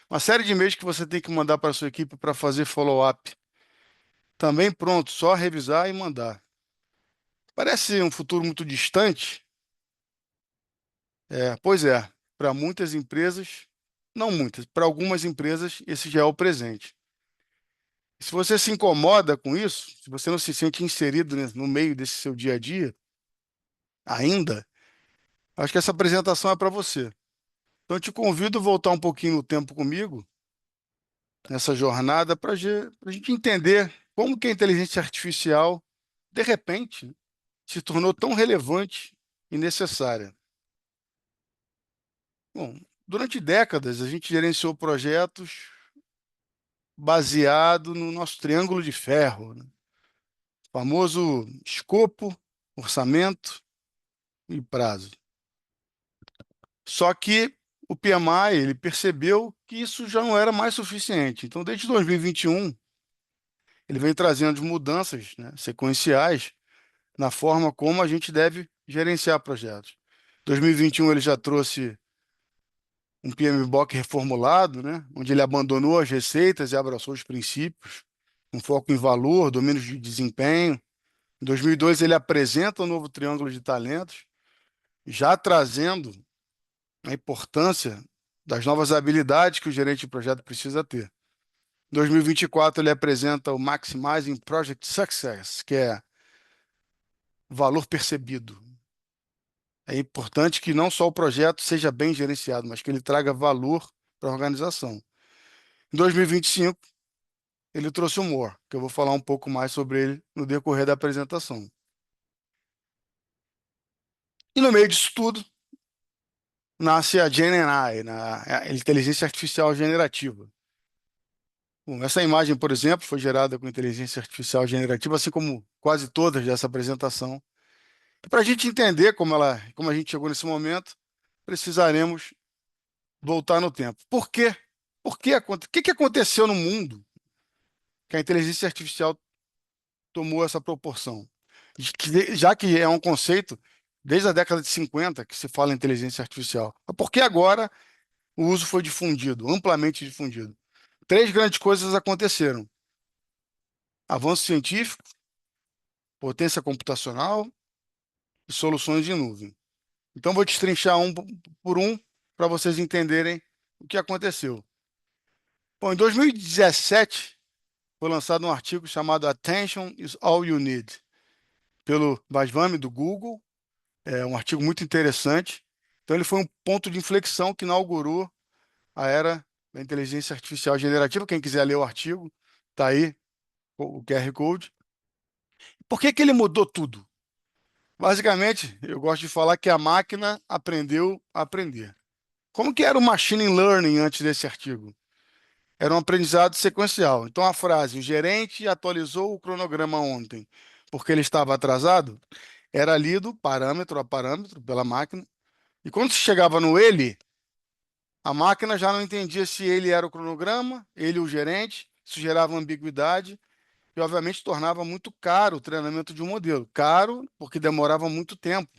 Speaker 8: uma série de e-mails que você tem que mandar para a sua equipe para fazer follow-up. Também pronto, só revisar e mandar. Parece um futuro muito distante. Pois é, para muitas empresas, não muitas, para algumas empresas, esse já é o presente. Se você se incomoda com isso, se você não se sente inserido no meio desse seu dia a dia, ainda, acho que essa apresentação é para você. Então, eu te convido a voltar um pouquinho no tempo comigo, nessa jornada, para a gente entender como que a inteligência artificial, de repente, se tornou tão relevante e necessária. Bom, durante décadas, a gente gerenciou projetos baseado no nosso triângulo de ferro, né? O famoso escopo, orçamento e prazo. Só que o PMI ele percebeu que isso já não era mais suficiente. Então, desde 2021, ele vem trazendo mudanças, né, sequenciais na forma como a gente deve gerenciar projetos. Em 2021, ele já trouxe um PMBOK reformulado, né, onde ele abandonou as receitas e abraçou os princípios, um foco em valor, domínios de desempenho. Em 2002, ele apresenta o novo triângulo de talentos, já trazendo a importância das novas habilidades que o gerente de projeto precisa ter. Em 2024, ele apresenta o Maximizing Project Success, que é valor percebido. É importante que não só o projeto seja bem gerenciado, mas que ele traga valor para a organização. Em 2025, ele trouxe o More, que eu vou falar um pouco mais sobre ele no decorrer da apresentação. E no meio disso tudo, nasce a GenAI, a inteligência artificial generativa. Bom, essa imagem, por exemplo, foi gerada com inteligência artificial generativa, assim como quase todas dessa apresentação. Para a gente entender como a gente chegou nesse momento, precisaremos voltar no tempo. Por quê? O que aconteceu no mundo que a inteligência artificial tomou essa proporção? Já que é um conceito desde a década de 50 que se fala em inteligência artificial. Por que agora o uso foi difundido, amplamente difundido? Três grandes coisas aconteceram. avanço científico, potência computacional e soluções de nuvem. Então, vou destrinchar um por um para vocês entenderem o que aconteceu. Bom, em 2017, foi lançado um artigo chamado Attention is All You Need, pelo Vaswani, do Google. É um artigo muito interessante. Então, ele foi um ponto de inflexão que inaugurou a era da inteligência artificial generativa. Quem quiser ler o artigo, está aí o QR Code. Por que que ele mudou tudo? Basicamente, eu gosto de falar que a máquina aprendeu a aprender. Como que era o machine learning antes desse artigo? Era um aprendizado sequencial. Então, a frase, o gerente atualizou o cronograma ontem porque ele estava atrasado, era lido parâmetro a parâmetro pela máquina. E quando se chegava no ele, a máquina já não entendia se ele era o cronograma, ele o gerente, isso gerava ambiguidade e, obviamente, tornava muito caro o treinamento de um modelo. Caro porque demorava muito tempo.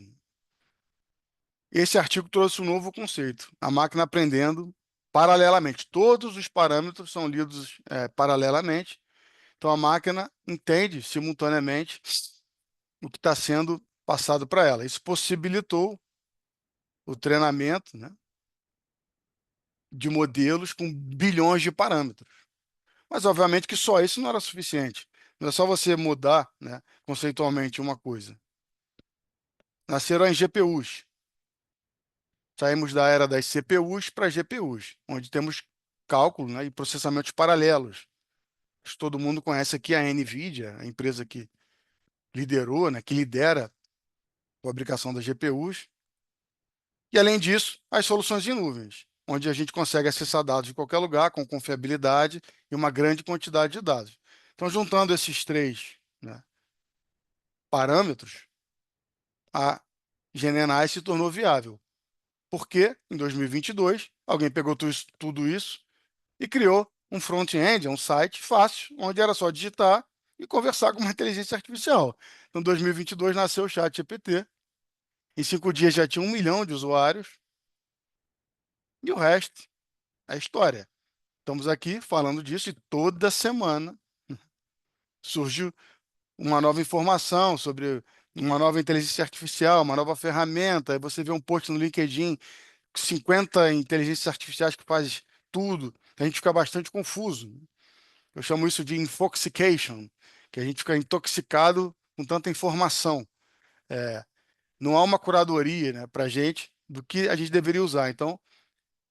Speaker 8: Esse artigo trouxe um novo conceito, a máquina aprendendo paralelamente. Todos os parâmetros são lidos paralelamente, então a máquina entende simultaneamente o que está sendo passado para ela. Isso possibilitou o treinamento, né, de modelos com bilhões de parâmetros. Mas, obviamente, que só isso não era suficiente. Não é só você mudar, né, conceitualmente uma coisa. Nasceram as GPUs. Saímos da era das CPUs para GPUs, onde temos cálculo, né, e processamentos paralelos. Acho que todo mundo conhece aqui a NVIDIA, a empresa que liderou, né, que lidera a fabricação das GPUs. E, além disso, as soluções de nuvens, onde a gente consegue acessar dados de qualquer lugar, com confiabilidade e uma grande quantidade de dados. Então, juntando esses três, né, parâmetros, a GenAI se tornou viável. Porque, em 2022, alguém pegou tudo isso e criou um front-end, um site fácil, onde era só digitar e conversar com uma inteligência artificial. Então, em 2022, nasceu o ChatGPT. Em 5 dias já tinha 1 milhão de usuários. E o resto é história. Estamos aqui falando disso e toda semana surge uma nova informação sobre uma nova inteligência artificial, uma nova ferramenta. Aí você vê um post no LinkedIn, 50 inteligências artificiais que fazem tudo. A gente fica bastante confuso. Eu chamo isso de infoxication, que a gente fica intoxicado com tanta informação. Não há uma curadoria, né, para a gente do que a gente deveria usar. Então,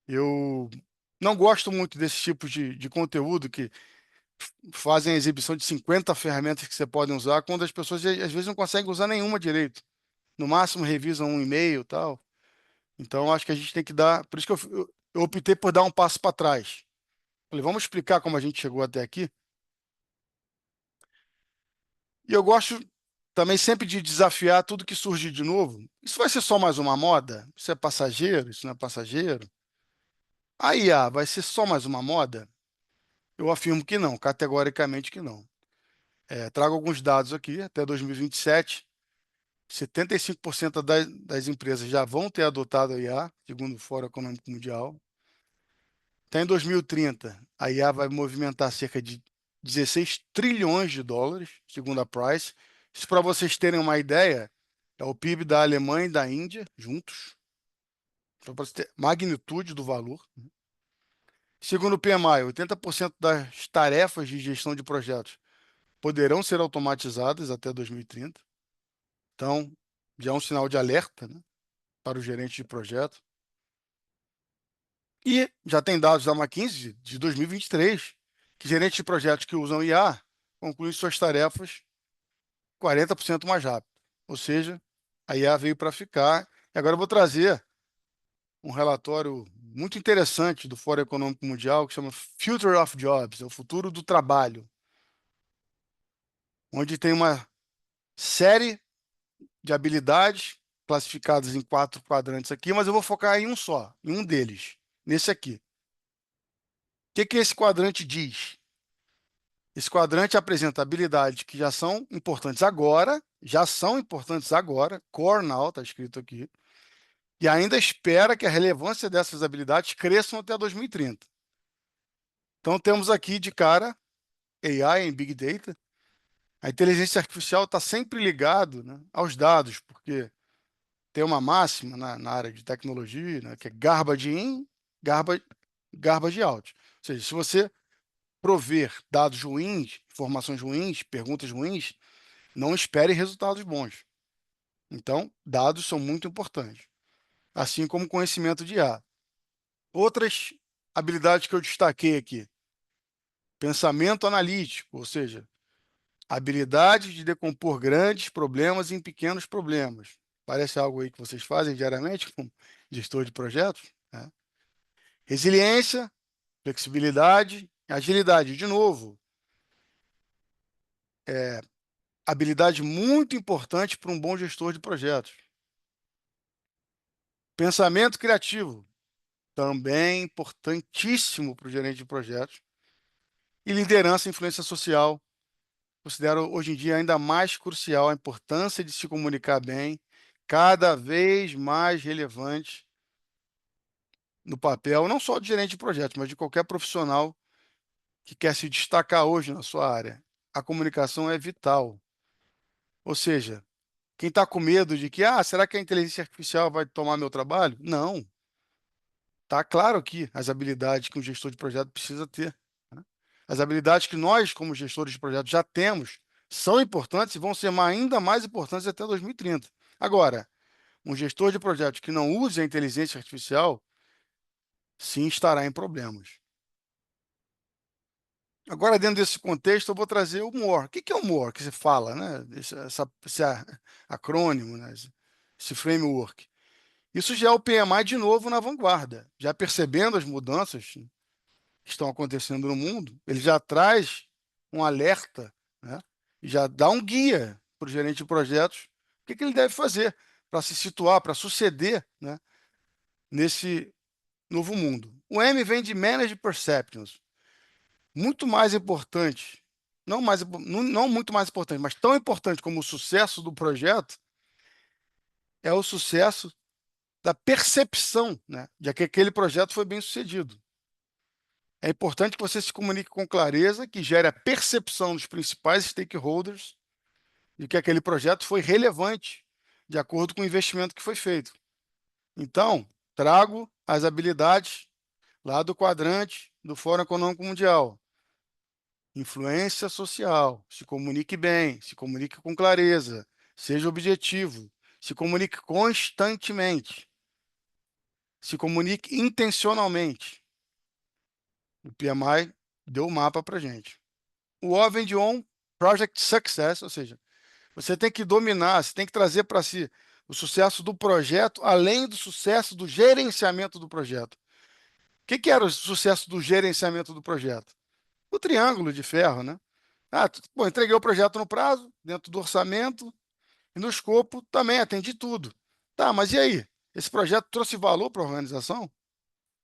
Speaker 8: eu não gosto muito desse tipo de conteúdo que fazem a exibição de 50 ferramentas que você pode usar, quando as pessoas às vezes não conseguem usar nenhuma direito. No máximo revisam um e-mail e tal. Então, acho que a gente tem que dar. Por isso que eu optei por dar um passo para trás. Falei, vamos explicar como a gente chegou até aqui. E eu gosto também sempre de desafiar tudo que surge de novo. Isso vai ser só mais uma moda? Isso é passageiro? Isso não é passageiro? A IA vai ser só mais uma moda? Eu afirmo que não, categoricamente que não. Trago alguns dados aqui, até 2027, 75% das empresas já vão ter adotado a IA, segundo o Fórum Econômico Mundial. Até em 2030, a IA vai movimentar cerca de 16 trilhões de dólares, segundo a Price. Isso, para vocês terem uma ideia, é o PIB da Alemanha e da Índia juntos. Então, para você ter magnitude do valor. Segundo o PMI, 80% das tarefas de gestão de projetos poderão ser automatizadas até 2030. Então, já é um sinal de alerta, né, para o gerente de projeto. E já tem dados da McKinsey de 2023, que gerentes de projetos que usam IA concluem suas tarefas 40% mais rápido. Ou seja, a IA veio para ficar. E agora eu vou trazer um relatório muito interessante do Fórum Econômico Mundial, que chama Future of Jobs, é o futuro do trabalho, onde tem uma série de habilidades classificadas em 4 quadrantes aqui, mas eu vou focar em um só, em um deles, nesse aqui. O que que esse quadrante diz? Esse quadrante apresenta habilidades que já são importantes agora, core now, está escrito aqui, e ainda espera que a relevância dessas habilidades cresçam até 2030. Então, temos aqui de cara AI em Big Data, A inteligência artificial está sempre ligado, né, aos dados, porque tem uma máxima na área de tecnologia, né, que é garbage in, garbage out. Ou seja, se você prover dados ruins, informações ruins, perguntas ruins, não espere resultados bons. Então, dados são muito importantes, assim como conhecimento de IA. Outras habilidades que eu destaquei aqui: pensamento analítico, ou seja, habilidade de decompor grandes problemas em pequenos problemas. Parece algo aí que vocês fazem diariamente como gestor de projetos, né? Resiliência, flexibilidade, agilidade. De novo, habilidade muito importante para um bom gestor de projetos. Pensamento criativo, também importantíssimo para o gerente de projetos. E liderança e influência social. Considero hoje em dia ainda mais crucial a importância de se comunicar bem, cada vez mais relevante no papel, não só de gerente de projetos, mas de qualquer profissional que quer se destacar hoje na sua área. A comunicação é vital. Ou seja, quem está com medo de que, será que a inteligência artificial vai tomar meu trabalho? Não. Está claro aqui as habilidades que um gestor de projeto precisa ter, né? As habilidades que nós, como gestores de projetos, já temos, são importantes e vão ser ainda mais importantes até 2030. Agora, um gestor de projetos que não use a inteligência artificial, sim, estará em problemas. Agora, dentro desse contexto, eu vou trazer o MORE. O que é o MORE que você fala, né? Esse acrônimo, né? Esse framework. Isso já é o PMI de novo na vanguarda, já percebendo as mudanças que estão acontecendo no mundo, ele já traz um alerta, né? E já dá um guia para o gerente de projetos, o que ele deve fazer para se situar, para suceder, né, nesse novo mundo. O M vem de Managed Perceptions, muito mais importante, não muito mais importante, mas tão importante como o sucesso do projeto, é o sucesso da percepção, né, de que aquele projeto foi bem sucedido. É importante que você se comunique com clareza, que gere a percepção dos principais stakeholders de que aquele projeto foi relevante, de acordo com o investimento que foi feito. Então, trago as habilidades lá do quadrante do Fórum Econômico Mundial. Influência social, se comunique bem, se comunique com clareza, seja objetivo, se comunique constantemente, se comunique intencionalmente. O PMI deu o mapa para a gente. O O vem de On, Project Success, ou seja, você tem que dominar, você tem que trazer para si o sucesso do projeto, além do sucesso do gerenciamento do projeto. O que era o sucesso do gerenciamento do projeto? O triângulo de ferro, né? Entreguei o projeto no prazo, dentro do orçamento, e no escopo também atendi tudo. Tá, mas e aí? Esse projeto trouxe valor para a organização?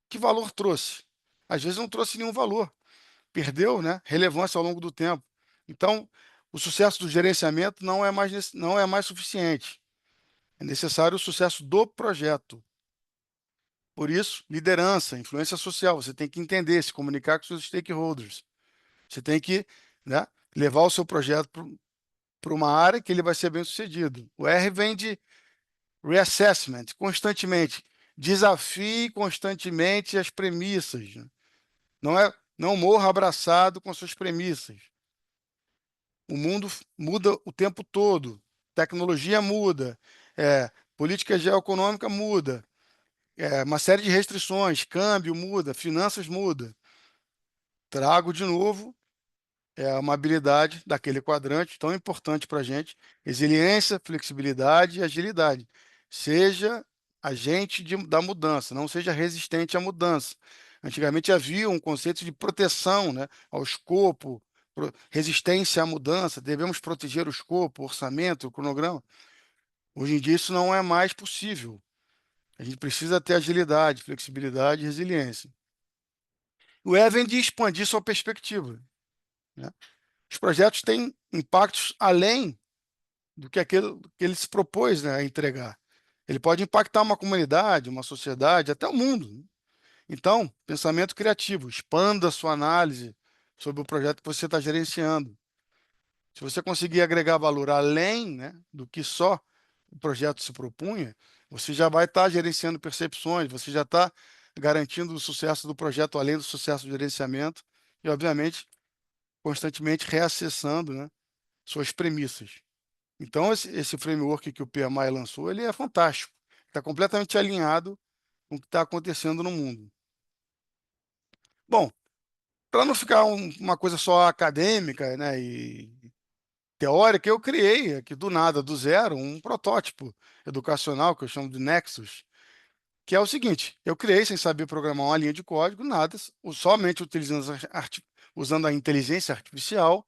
Speaker 8: Que valor trouxe? Às vezes não trouxe nenhum valor. Perdeu, né, relevância ao longo do tempo. Então, o sucesso do gerenciamento não é mais suficiente. É necessário o sucesso do projeto. Por isso, liderança, influência social, você tem que entender, se comunicar com seus stakeholders. Você tem que, né, levar o seu projeto para uma área que ele vai ser bem sucedido. O R vem de reassessment, constantemente. Desafie constantemente as premissas, né? Não morra abraçado com suas premissas. O mundo muda o tempo todo, tecnologia muda, política geoeconômica muda, uma série de restrições, câmbio muda, finanças muda. Trago de novo uma habilidade daquele quadrante tão importante para a gente: resiliência, flexibilidade e agilidade. Seja agente da mudança, não seja resistente à mudança. Antigamente havia um conceito de proteção, né, ao escopo, resistência à mudança, devemos proteger o escopo, o orçamento, o cronograma. Hoje em dia isso não é mais possível. A gente precisa ter agilidade, flexibilidade e resiliência. O E vem de expandir sua perspectiva, né? Os projetos têm impactos além do que aquele que ele se propôs, né, a entregar. Ele pode impactar uma comunidade, uma sociedade, até o mundo. Então, pensamento criativo, expanda a sua análise sobre o projeto que você está gerenciando. Se você conseguir agregar valor além, né, do que só o projeto se propunha, você já vai estar gerenciando percepções, você já está garantindo o sucesso do projeto além do sucesso do gerenciamento e, obviamente, constantemente reacessando, né, suas premissas. Então, esse framework que o PMI lançou, ele é fantástico. Está completamente alinhado com o que está acontecendo no mundo. Bom, para não ficar uma coisa só acadêmica, né, e teórica, eu criei aqui do nada, do zero, um protótipo educacional que eu chamo de Nexus, que é o seguinte: eu criei sem saber programar uma linha de código, nada, somente utilizando usando a inteligência artificial,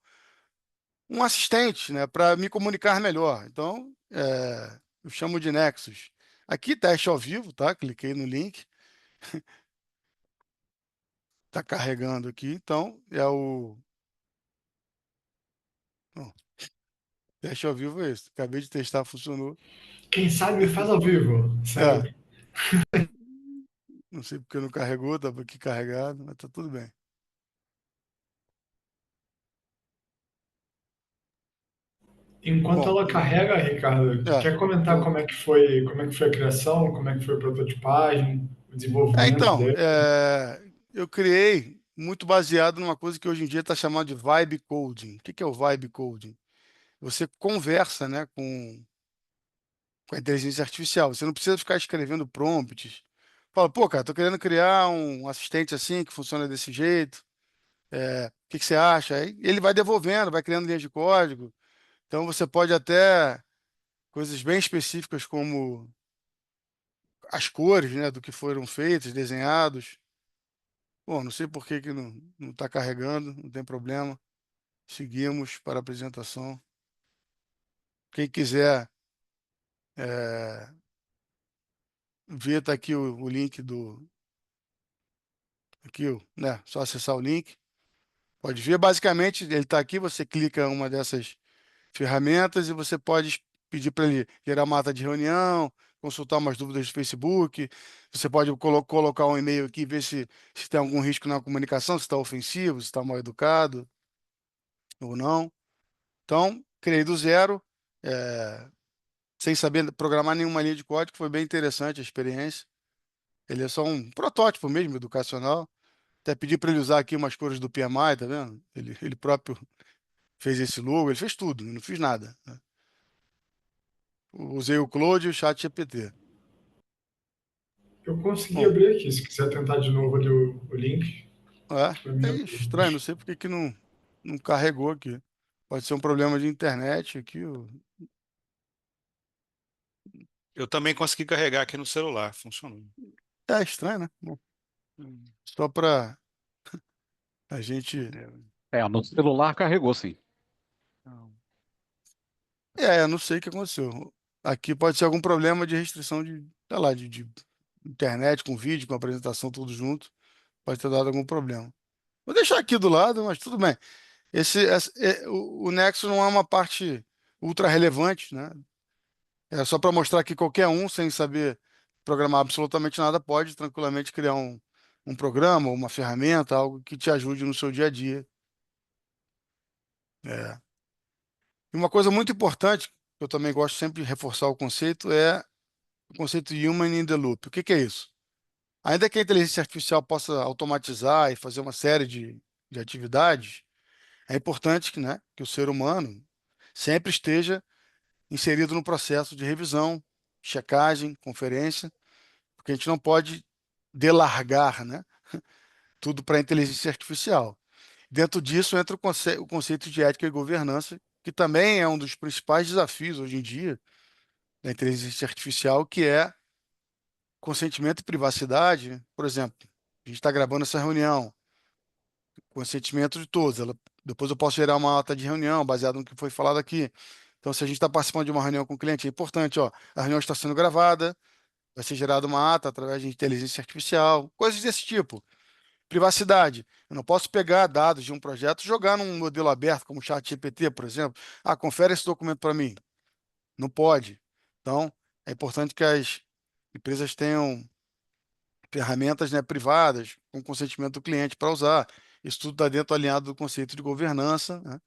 Speaker 8: um assistente, né, para me comunicar melhor. Então, eu chamo de Nexus. Aqui, teste ao vivo, tá? Cliquei no link, está carregando aqui. Então, Bom, teste ao vivo é esse. Acabei de testar, funcionou.
Speaker 7: Quem sabe faz ao vivo.
Speaker 8: É,
Speaker 7: Sério.
Speaker 8: não sei porque não carregou, estava aqui carregado, mas tá tudo bem.
Speaker 7: Enquanto
Speaker 8: Bom,
Speaker 7: ela carrega, Ricardo, quer comentar
Speaker 8: eu,
Speaker 7: como é que foi a criação, como é que foi a prototipagem, o desenvolvimento
Speaker 8: então,
Speaker 7: dele?
Speaker 8: eu criei muito baseado numa coisa que hoje em dia está chamada de vibe coding. O que que é o vibe coding? Você conversa, né, com a inteligência artificial. Você não precisa ficar escrevendo prompts. Fala, pô, cara, tô querendo criar um assistente assim que funciona desse jeito. O que que você acha? Aí ele vai devolvendo, vai criando linhas de código. Então você pode até coisas bem específicas como as cores, né, do que foram feitos, desenhados. Bom, não sei por que que não está carregando, não tem problema. Seguimos para a apresentação. Quem quiser ver, está aqui o link do. Aqui, né? Só acessar o link. Pode ver. Basicamente, ele está aqui. Você clica em uma dessas ferramentas e você pode pedir para ele gerar uma ata de reunião, consultar umas dúvidas do Facebook. Você pode colocar um e-mail aqui e ver se tem algum risco na comunicação, se está ofensivo, se está mal educado ou não. Então, criei do zero, eh, sem saber programar nenhuma linha de código. Foi bem interessante a experiência. Ele é só um protótipo mesmo, educacional. Até pedi para ele usar aqui umas cores do PMI, tá vendo? Ele próprio fez esse logo, ele fez tudo, eu não fiz nada, né? Usei o Claude e o ChatGPT.
Speaker 7: Eu consegui
Speaker 8: Bom,
Speaker 7: abrir aqui, se quiser tentar de novo ali o link. Pra mim
Speaker 8: é
Speaker 7: abriu.
Speaker 8: estranho, não sei por que que não carregou aqui. Pode ser um problema de internet aqui.
Speaker 9: Eu também consegui carregar aqui no celular, funcionou.
Speaker 8: É estranho, né? Bom,
Speaker 9: Hum,
Speaker 8: só para a gente.
Speaker 10: No celular carregou, sim.
Speaker 9: não.
Speaker 8: Não sei o que aconteceu. Aqui pode ser algum problema de restrição de, sei lá, de internet, com vídeo, com apresentação, tudo junto. Pode ter dado algum problema. Vou deixar aqui do lado, mas tudo bem. O Nexo não é uma parte ultra relevante, né? É só para mostrar que qualquer um, sem saber programar absolutamente nada, pode tranquilamente criar um programa, uma ferramenta, algo que te ajude no seu dia a dia. É. E uma coisa muito importante, que eu também gosto sempre de reforçar o conceito, é o conceito de human in the loop. O que que é isso? Ainda que a inteligência artificial possa automatizar e fazer uma série de atividades, é importante que, né, que o ser humano sempre esteja inserido no processo de revisão, checagem, conferência, porque a gente não pode delargar, né, tudo para a inteligência artificial. Dentro disso entra o conceito de ética e governança, que também é um dos principais desafios hoje em dia da inteligência artificial, que é consentimento e privacidade. Por exemplo, a gente está gravando essa reunião, consentimento de todos. Depois eu posso gerar uma ata de reunião baseada no que foi falado aqui. Então, se a gente está participando de uma reunião com o cliente, é importante, ó, a reunião está sendo gravada, vai ser gerada uma ata através de inteligência artificial, coisas desse tipo. Privacidade. Eu não posso pegar dados de um projeto e jogar num modelo aberto, como o ChatGPT, por exemplo. Ah, confere esse documento para mim. Não pode. Então, é importante que as empresas tenham ferramentas, né, privadas, com consentimento do cliente para usar. Isso tudo está dentro alinhado do conceito de governança, né?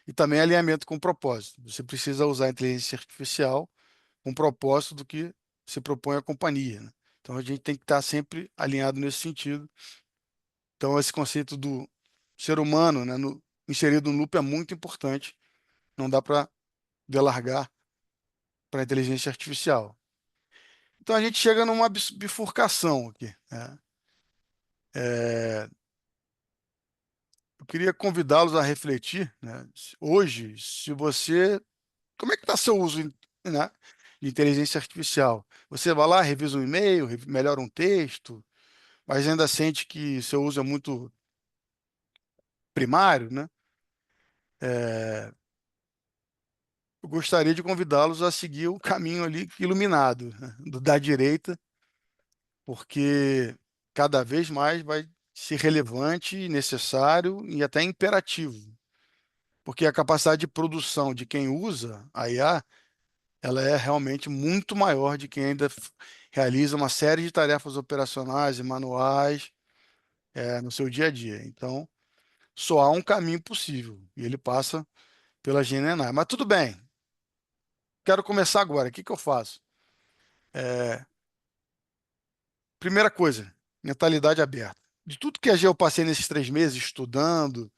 Speaker 8: E também alinhamento com propósito. Você precisa usar a inteligência artificial com propósito do que se propõe a companhia, né? Então a gente tem que estar sempre alinhado nesse sentido. Então esse conceito do ser humano, né, inserido no loop é muito importante. Não dá para delargar para a inteligência artificial. Então a gente chega numa bifurcação aqui, né? Eu queria convidá-los a refletir, né? Hoje, se você, como é que está seu uso, né, de inteligência artificial? Você vai lá, revisa um e-mail, melhora um texto, mas ainda sente que seu uso é muito primário, né? É, eu gostaria de convidá-los a seguir o caminho ali iluminado, né, da direita, porque cada vez mais vai ser relevante, necessário e até imperativo, porque a capacidade de produção de quem usa a IA, ela é realmente muito maior de quem ainda realiza uma série de tarefas operacionais e manuais, no seu dia a dia. Então, só há um caminho possível e ele passa pela GNNI. Mas tudo bem, quero começar agora. O que que eu faço? É, Primeira coisa, mentalidade aberta. De tudo que eu passei nesses 3 meses estudando,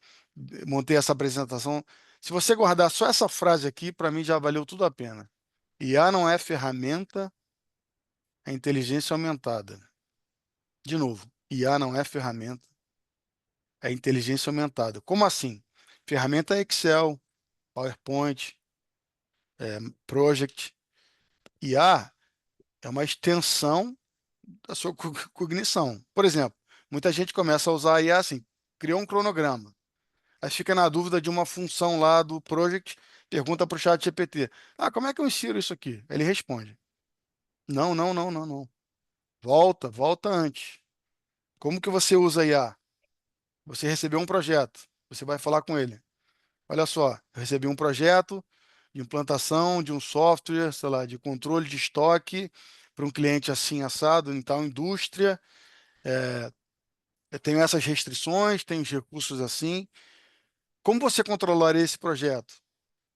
Speaker 8: montei essa apresentação, se você guardar só essa frase aqui, para mim já valeu tudo a pena. IA não é ferramenta, é inteligência aumentada. De novo, IA não é ferramenta, é inteligência aumentada. Como assim? Ferramenta é Excel, PowerPoint, Project. IA é uma extensão da sua cognição. Por exemplo, muita gente começa a usar a IA assim, criou um cronograma. Aí fica na dúvida de uma função lá do project, pergunta para o chat GPT. Ah, como é que eu insiro isso aqui? Ele responde. Não, não, não, não, não. Volta antes. Como que você usa a IA? Você recebeu um projeto, você vai falar com ele. Olha só, eu recebi um projeto de implantação de um software, sei lá, de controle de estoque para um cliente assim assado em tal indústria. Eu tenho essas restrições, tenho os recursos assim. Como você controlaria esse projeto?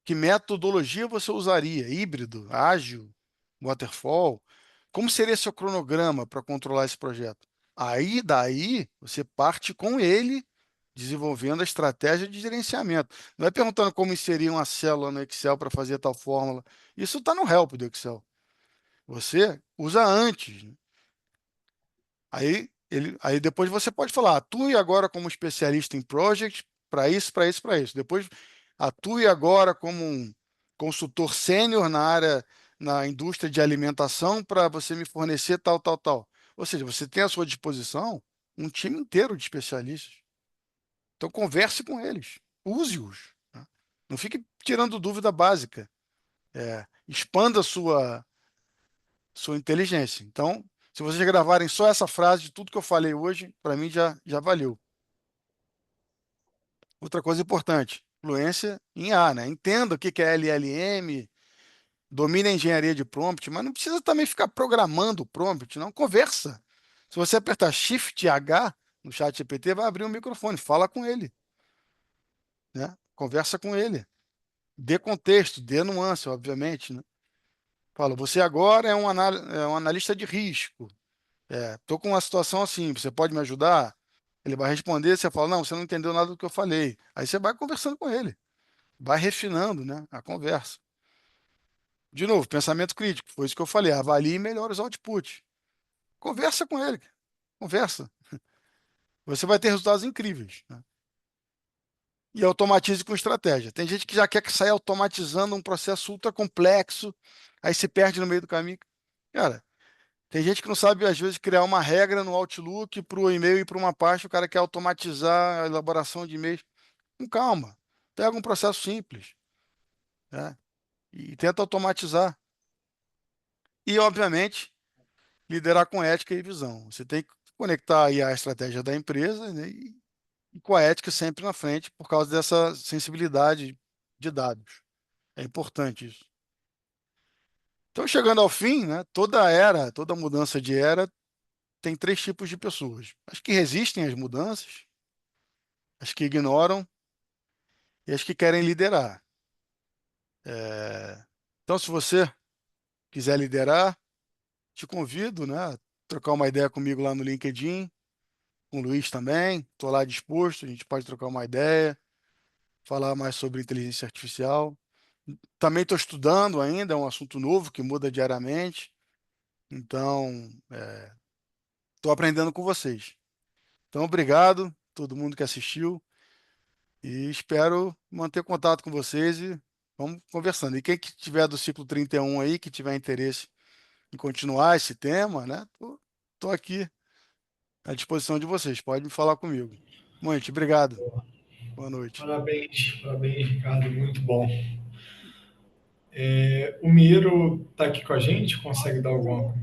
Speaker 8: Que metodologia você usaria? Híbrido, ágil, waterfall? Como seria seu cronograma para controlar esse projeto? Aí, daí, você parte com ele desenvolvendo a estratégia de gerenciamento. Não é perguntando como inserir uma célula no Excel para fazer tal fórmula. Isso está no help do Excel. Você usa antes, né? Aí depois você pode falar, atue agora como especialista em project para isso, para isso, para isso. Depois atue agora como um consultor sênior na área, na indústria de alimentação para você me fornecer tal, tal, tal. Ou seja, você tem à sua disposição um time inteiro de especialistas. Então converse com eles, use-os, né? Não fique tirando dúvida básica. Expanda a sua inteligência. Então, se vocês gravarem só essa frase de tudo que eu falei hoje, para mim já valeu. Outra coisa importante, fluência em A, né? Entenda o que que é LLM, domine a engenharia de prompt, mas não precisa também ficar programando o prompt, não. Conversa. Se você apertar Shift H no chat GPT, vai abrir o microfone, fala com ele, né? Conversa com ele. Dê contexto, dê nuance, obviamente, né? Fala, você agora é um analista de risco. Tô com uma situação assim, você pode me ajudar? Ele vai responder, você fala, não, você não entendeu nada do que eu falei. Aí você vai conversando com ele, vai refinando, né, a conversa. De novo, pensamento crítico, foi isso que eu falei, avalie e melhore os outputs. Conversa com ele, conversa. Você vai ter resultados incríveis, né? E automatize com estratégia. Tem gente que já quer que saia automatizando um processo ultra complexo, aí se perde no meio do caminho. Cara, tem gente que não sabe, às vezes, criar uma regra no Outlook para o e-mail e para uma pasta, o cara quer automatizar a elaboração de e-mails. Com calma. Pega um processo simples, né? E tenta automatizar. E, obviamente, liderar com ética e visão. Você tem que conectar aí a estratégia da empresa, né, e com a ética sempre na frente, por causa dessa sensibilidade de dados. É importante isso. Então, chegando ao fim, né, toda era, toda mudança de era tem 3 tipos de pessoas: as que resistem às mudanças, as que ignoram e as que querem liderar. Então, se você quiser liderar, te convido, né, a trocar uma ideia comigo lá no LinkedIn, com o Luiz também. Estou lá disposto, a gente pode trocar uma ideia, falar mais sobre inteligência artificial. Também estou estudando ainda, é um assunto novo que muda diariamente. Então, estou aprendendo com vocês. Então, obrigado, todo mundo que assistiu, e espero manter contato com vocês e vamos conversando. E quem que tiver do ciclo 31 aí, que tiver interesse em continuar esse tema, né? Tô aqui à disposição de vocês. Pode me falar comigo. Muito obrigado. Boa noite.
Speaker 7: Parabéns, Ricardo, muito bom. O Miro está aqui com a gente, consegue dar alguma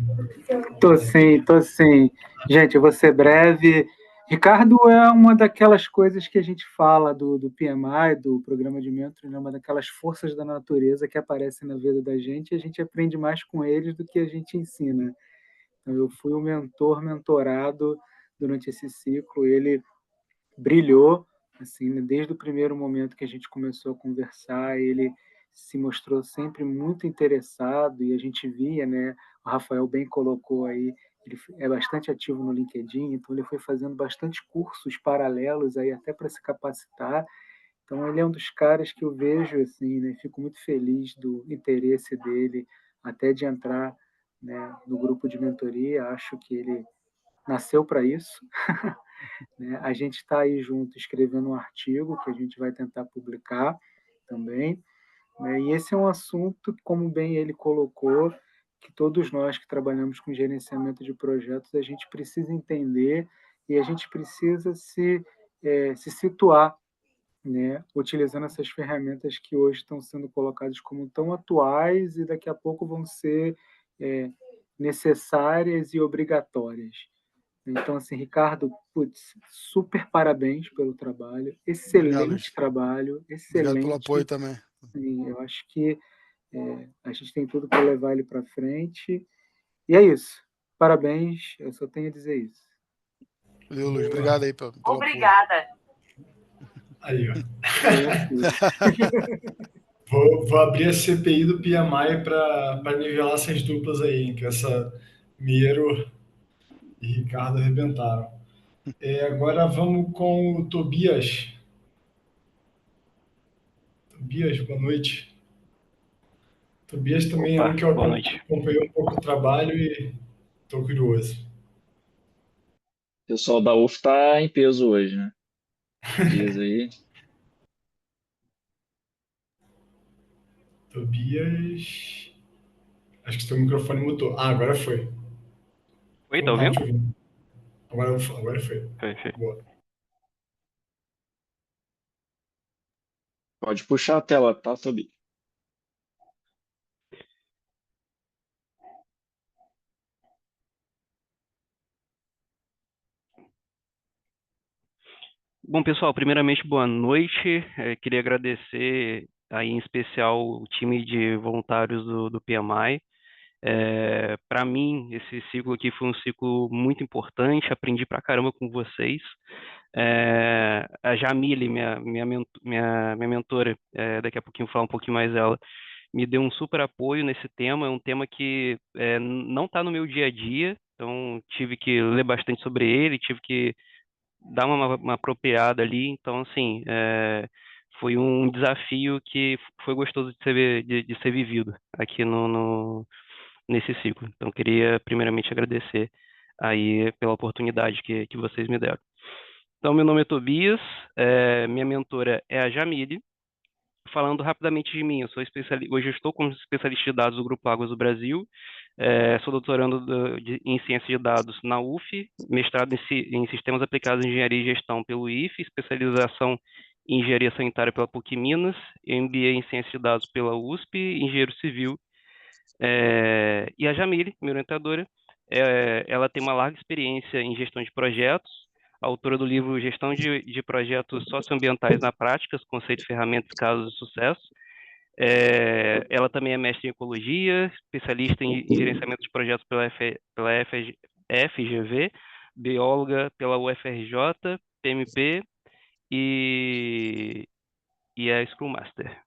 Speaker 11: Tô sim, tô sim. Gente, eu vou ser breve. Ricardo é uma daquelas coisas que a gente fala do PMI, do Programa de Mentoring, né? Uma daquelas forças da natureza que aparecem na vida da gente e a gente aprende mais com eles do que a gente ensina. Então, eu fui o mentorado durante esse ciclo, ele brilhou, assim, né? Desde o primeiro momento que a gente começou a conversar, ele se mostrou sempre muito interessado e a gente via, né? O Rafael bem colocou aí, ele é bastante ativo no LinkedIn, então ele foi fazendo bastante cursos paralelos aí até para se capacitar. Então ele é um dos caras que eu vejo assim, né? Fico muito feliz do interesse dele até de entrar, né, no grupo de mentoria. Acho que ele nasceu para isso. Né? A gente está aí junto escrevendo um artigo que a gente vai tentar publicar também. Né? E esse é um assunto, como bem ele colocou, que todos nós que trabalhamos com gerenciamento de projetos, a gente precisa entender e a gente precisa se situar, né? Utilizando essas ferramentas que hoje estão sendo colocadas como tão atuais e daqui a pouco vão ser necessárias e obrigatórias. Então, assim, Ricardo, putz, super parabéns pelo trabalho,
Speaker 8: Obrigado,
Speaker 11: excelente
Speaker 8: Luiz.
Speaker 11: trabalho,
Speaker 8: Obrigado pelo apoio
Speaker 11: excelente.
Speaker 8: também.
Speaker 11: Sim, eu acho que a gente tem tudo para levar ele para frente. E é isso. Parabéns, eu só tenho a dizer isso.
Speaker 8: Valeu, Luiz. Obrigado aí pelo apoio.
Speaker 6: Obrigada.
Speaker 7: Aí, ó.
Speaker 11: É,
Speaker 7: Vou abrir a CPI do PMI para nivelar essas duplas aí, hein, que essa Miro e Ricardo arrebentaram. Agora vamos com o Tobias. Tobias, boa noite. Tobias também é um
Speaker 12: Opa,
Speaker 7: que eu
Speaker 12: boa noite.
Speaker 7: acompanhei um pouco o trabalho e estou curioso.
Speaker 5: O pessoal da UF tá em peso hoje, né? Dias aí.
Speaker 7: Tobias. Acho que seu microfone mutou. Ah, agora foi.
Speaker 12: Oi, tá
Speaker 7: Não estava
Speaker 12: ouvindo?
Speaker 7: te ouvindo. Agora foi.
Speaker 12: Foi.
Speaker 7: Boa.
Speaker 5: Pode puxar a tela, tá, Tobi?
Speaker 12: Bom, pessoal, primeiramente, boa noite. Queria agradecer aí em especial o time de voluntários do PMI. Para mim, esse ciclo aqui foi um ciclo muito importante, aprendi pra caramba com vocês. A Jamile, minha mentora, daqui a pouquinho vou falar um pouquinho mais dela, me deu um super apoio nesse tema. É um tema que não está no meu dia a dia, então tive que ler bastante sobre ele, tive que dar uma apropriada ali. Então, assim, foi um desafio que foi gostoso de ser vivido aqui nesse ciclo. Então, queria primeiramente agradecer aí pela oportunidade que vocês me deram. Então, meu nome é Tobias, minha mentora é a Jamile. Falando rapidamente de mim, eu sou hoje eu estou como especialista de dados do Grupo Águas do Brasil, sou doutorando em ciência de dados na UF, mestrado em sistemas aplicados em engenharia e gestão pelo IFE, especialização em engenharia sanitária pela PUC Minas, MBA em ciência de dados pela USP, engenheiro civil. E a Jamile, minha orientadora, ela tem uma larga experiência em gestão de projetos, autora do livro Gestão de Projetos Socioambientais na Prática, Conceitos, Ferramentas e Casos de Sucesso. Ela também é mestre em Ecologia, especialista em gerenciamento de projetos pela FGV, bióloga pela UFRJ, PMP, e e a Scrum Master.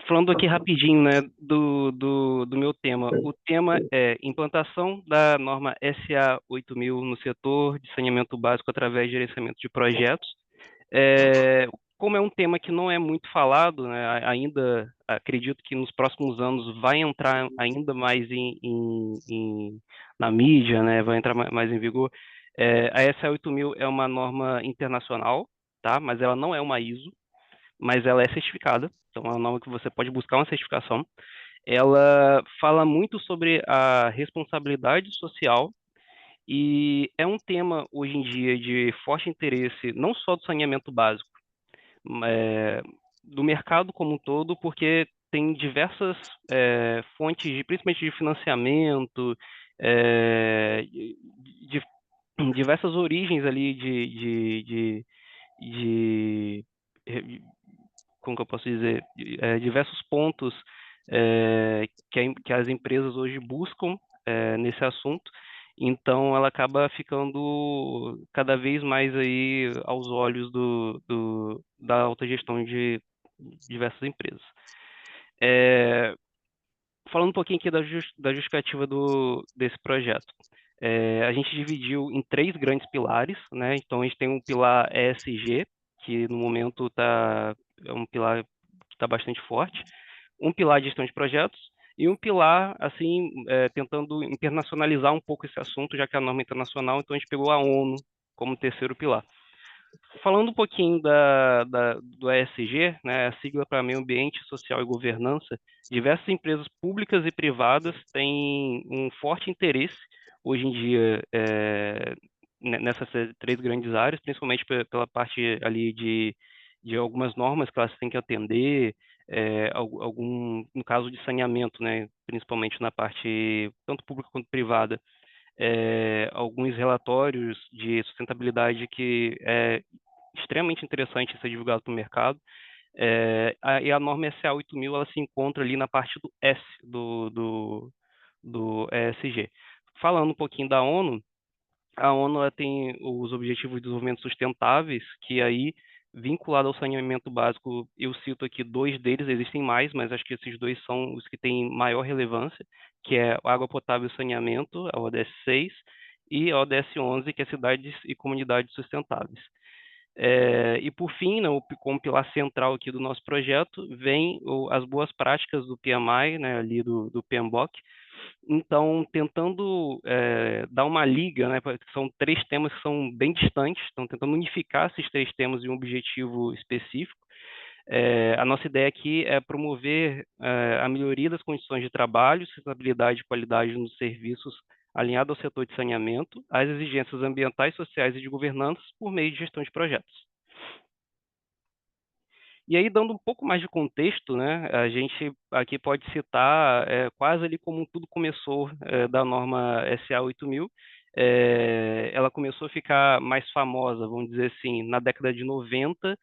Speaker 12: Falando aqui rapidinho, né, do meu tema. O tema é implantação da norma SA 8000 no setor de saneamento básico através de gerenciamento de projetos. Como é um tema que não é muito falado, né, ainda acredito que nos próximos anos vai entrar ainda mais na mídia, né, vai entrar mais em vigor. A SA 8000 é uma norma internacional, tá? Mas ela não é uma ISO, mas ela é certificada, então é uma norma que você pode buscar uma certificação. Ela fala muito sobre a responsabilidade social e é um tema hoje em dia de forte interesse, não só do saneamento básico, do mercado como um todo, porque tem diversas fontes, principalmente de financiamento, de diversas origens ali de como que eu posso dizer, diversos pontos que as empresas hoje buscam nesse assunto. Então, ela acaba ficando cada vez mais aí aos olhos da alta gestão de diversas empresas. Falando um pouquinho aqui da justificativa desse projeto. A gente dividiu em 3 grandes pilares, né? Então, a gente tem um pilar ESG, que no momento é um pilar que está bastante forte, um pilar de gestão de projetos e um pilar, assim, tentando internacionalizar um pouco esse assunto, já que a norma é internacional, então a gente pegou a ONU como terceiro pilar. Falando um pouquinho do ESG, né, a sigla para Meio Ambiente, Social e Governança, diversas empresas públicas e privadas têm um forte interesse hoje em dia nessas 3 grandes áreas, principalmente pela parte ali de algumas normas que elas têm que atender, no caso de saneamento, né, principalmente na parte tanto pública quanto privada, alguns relatórios de sustentabilidade que é extremamente interessante ser divulgado para o mercado. E a norma SA 8000 ela se encontra ali na parte do S do ESG. Falando um pouquinho da ONU, a ONU ela tem os Objetivos de Desenvolvimento Sustentáveis, que aí, vinculado ao saneamento básico, eu cito aqui 2 deles, existem mais, mas acho que esses 2 são os que têm maior relevância, que é água potável e saneamento, a ODS 6, e a ODS 11, que é cidades e comunidades sustentáveis. E por fim, né, como pilar central aqui do nosso projeto, vem as boas práticas do PMI, né, ali do PMBOK. Então, tentando dar uma liga, né, são 3 temas que são bem distantes, então tentando unificar esses 3 temas em um objetivo específico. A nossa ideia aqui é promover a melhoria das condições de trabalho, sustentabilidade e qualidade nos serviços alinhado ao setor de saneamento, às exigências ambientais, sociais e de governança por meio de gestão de projetos. E aí, dando um pouco mais de contexto, né, a gente aqui pode citar quase ali como tudo começou da norma SA 8000. Ela começou a ficar mais famosa, vamos dizer assim, na década de 90,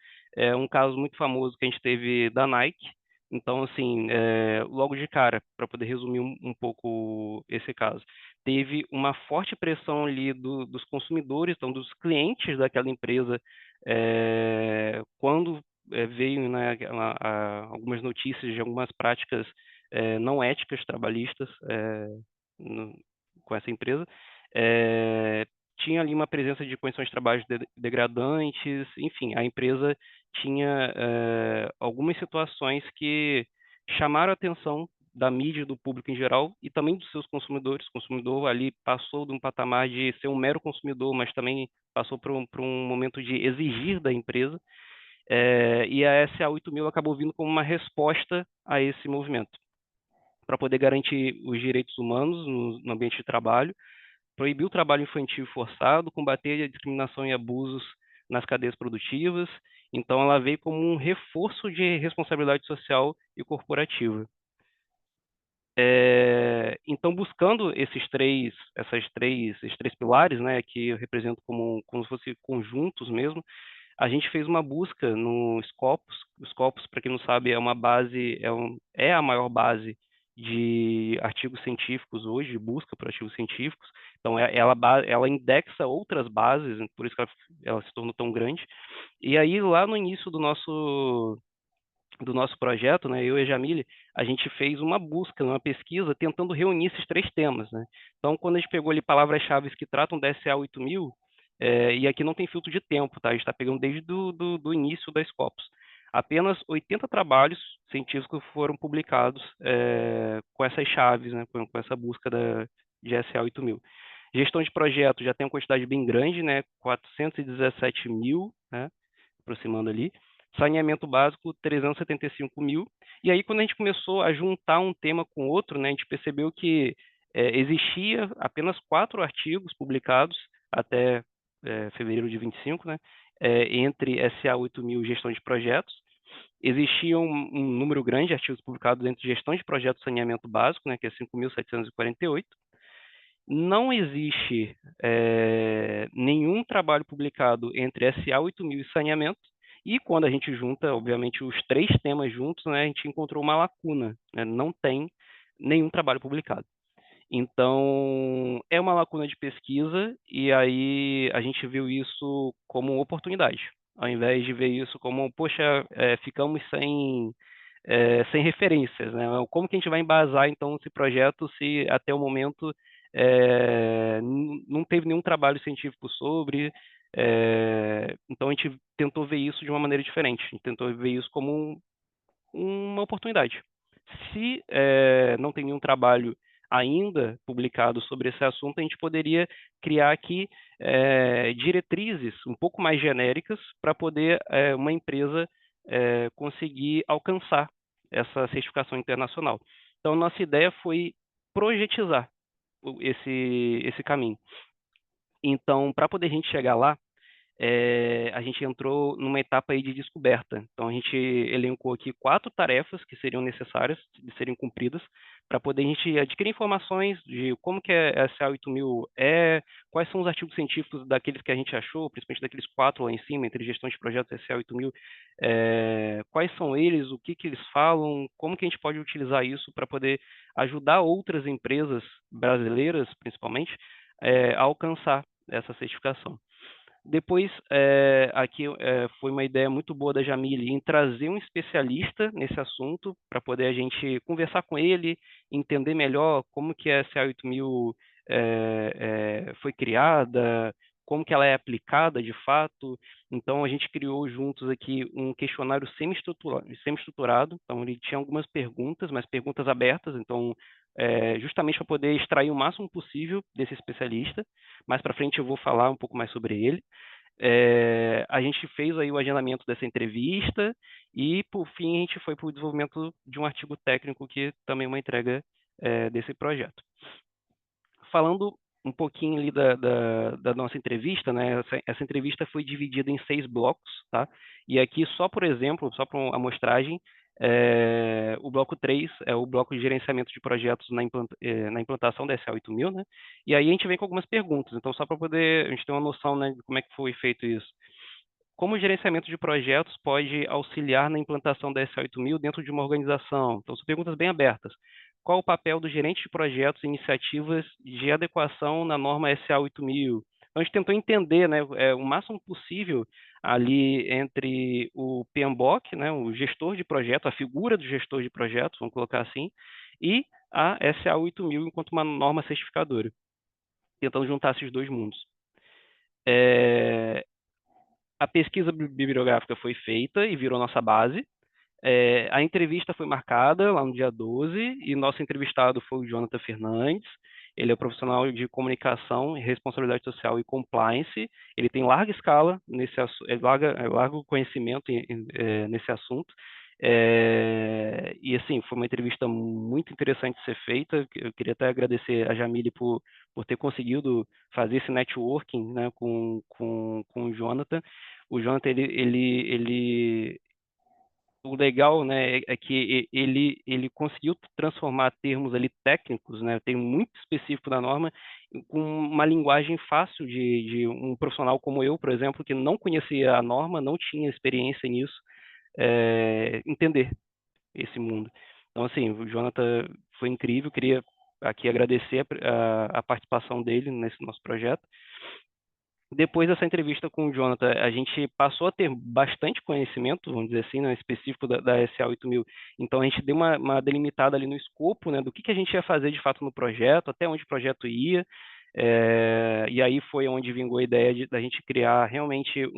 Speaker 12: um caso muito famoso que a gente teve da Nike. Então, assim, logo de cara, para poder resumir um pouco esse caso, teve uma forte pressão ali dos consumidores, então dos clientes daquela empresa, quando veio, né, algumas notícias de algumas práticas não éticas trabalhistas com essa empresa. Tinha ali uma presença de condições de trabalho degradantes, enfim, a empresa tinha algumas situações que chamaram a atenção da mídia, do público em geral e também dos seus consumidores. O consumidor ali passou de um patamar de ser um mero consumidor, mas também passou por um momento de exigir da empresa. E a SA 8000 acabou vindo como uma resposta a esse movimento, para poder garantir os direitos humanos no ambiente de trabalho, proibir o trabalho infantil forçado, combater a discriminação e abusos nas cadeias produtivas. Então, ela veio como um reforço de responsabilidade social e corporativa. Então, buscando esses três pilares, né, que eu represento como se fossem conjuntos mesmo, a gente fez uma busca no Scopus. O Scopus, para quem não sabe, é uma base, é a maior base de artigos científicos hoje, de busca por artigos científicos. Então, ela indexa outras bases, por isso que ela se tornou tão grande. E aí, lá no início do nosso projeto, né, eu e a Jamile, a gente fez uma busca, uma pesquisa, tentando reunir esses 3 temas, né? Então, quando a gente pegou ali palavras-chave que tratam da SA 8000, e aqui não tem filtro de tempo, tá? A gente está pegando desde do início da Scopus. Apenas 80 trabalhos científicos foram publicados com essas chaves, né, com essa busca de SA 8000. Gestão de projetos já tem uma quantidade bem grande, né, 417 mil, né, aproximando ali. Saneamento básico, 375 mil. E aí, quando a gente começou a juntar um tema com outro, né, a gente percebeu que existia apenas 4 artigos publicados até fevereiro de 25, né, entre SA 8000 e gestão de projetos. Existia um número grande de artigos publicados entre gestão de projetos e saneamento básico, né, que é 5.748. Não existe nenhum trabalho publicado entre SA 8000 e saneamento, e quando a gente junta, obviamente, os 3 temas juntos, né, a gente encontrou uma lacuna, né, não tem nenhum trabalho publicado. Então, é uma lacuna de pesquisa, e aí a gente viu isso como oportunidade, ao invés de ver isso como, poxa, ficamos sem referências, né? Como que a gente vai embasar, então, esse projeto se até o momento não teve nenhum trabalho científico sobre. Então a gente tentou ver isso de uma maneira diferente. A gente tentou ver isso como uma oportunidade. Se não tem nenhum trabalho ainda publicado sobre esse assunto, a gente poderia criar aqui diretrizes um pouco mais genéricas para poder uma empresa conseguir alcançar essa certificação internacional. Então, nossa ideia foi projetizar esse caminho. Então, para poder a gente chegar lá, a gente entrou numa etapa aí de descoberta. Então, a gente elencou aqui 4 tarefas que seriam necessárias de serem cumpridas para poder a gente adquirir informações de como que a SA 8000 quais são os artigos científicos daqueles que a gente achou, principalmente daqueles 4 lá em cima, entre gestão de projetos e SA 8000, quais são eles, o que que eles falam, como que a gente pode utilizar isso para poder ajudar outras empresas brasileiras, principalmente, a alcançar essa certificação. Depois, aqui foi uma ideia muito boa da Jamile em trazer um especialista nesse assunto para poder a gente conversar com ele, entender melhor como que a SA 8000 foi criada, como que ela é aplicada de fato. Então, a gente criou juntos aqui um questionário semi-estruturado. Então, ele tinha algumas perguntas, mas perguntas abertas. Então, justamente para poder extrair o máximo possível desse especialista. Mais para frente eu vou falar um pouco mais sobre ele. A gente fez aí o agendamento dessa entrevista e, por fim, a gente foi para o desenvolvimento de um artigo técnico que também é uma entrega desse projeto. Falando um pouquinho ali da nossa entrevista, né? Essa entrevista foi dividida em 6 blocos, tá? E aqui, só por exemplo, só para uma amostragem, o bloco 3 é o bloco de gerenciamento de projetos na implantação da SA 8000, né? E aí a gente vem com algumas perguntas, então só para poder a gente ter uma noção, né, de como é que foi feito isso. Como o gerenciamento de projetos pode auxiliar na implantação da SA 8000 dentro de uma organização? Então, são perguntas bem abertas. Qual o papel do gerente de projetos e iniciativas de adequação na norma SA 8000? Então, a gente tentou entender, né, o máximo possível ali entre o PMBOK, né, o gestor de projeto, a figura do gestor de projetos, vamos colocar assim, e a SA 8000 enquanto uma norma certificadora, tentando juntar esses 2 mundos. A pesquisa bibliográfica foi feita e virou nossa base. A entrevista foi marcada lá no dia 12 e nosso entrevistado foi o Jonathan Fernandes. Ele é profissional de comunicação, responsabilidade social e compliance. Ele tem larga escala, largo conhecimento nesse assunto. E assim, foi uma entrevista muito interessante de ser feita. Eu queria até agradecer a Jamile por ter conseguido fazer esse networking, né, com o Jonathan. O Jonathan, o legal, né, é que ele conseguiu transformar termos ali técnicos, né, tem muito específico da norma, com uma linguagem fácil de um profissional como eu, por exemplo, que não conhecia a norma, não tinha experiência nisso, entender esse mundo. Então, assim, o Jonathan foi incrível, queria aqui agradecer a participação dele nesse nosso projeto. Depois dessa entrevista com o Jonathan, a gente passou a ter bastante conhecimento, vamos dizer assim, né, específico da SA 8000. Então, a gente deu uma delimitada ali no escopo, né, do que a gente ia fazer de fato no projeto, até onde o projeto ia. E aí foi onde vingou a ideia da gente criar realmente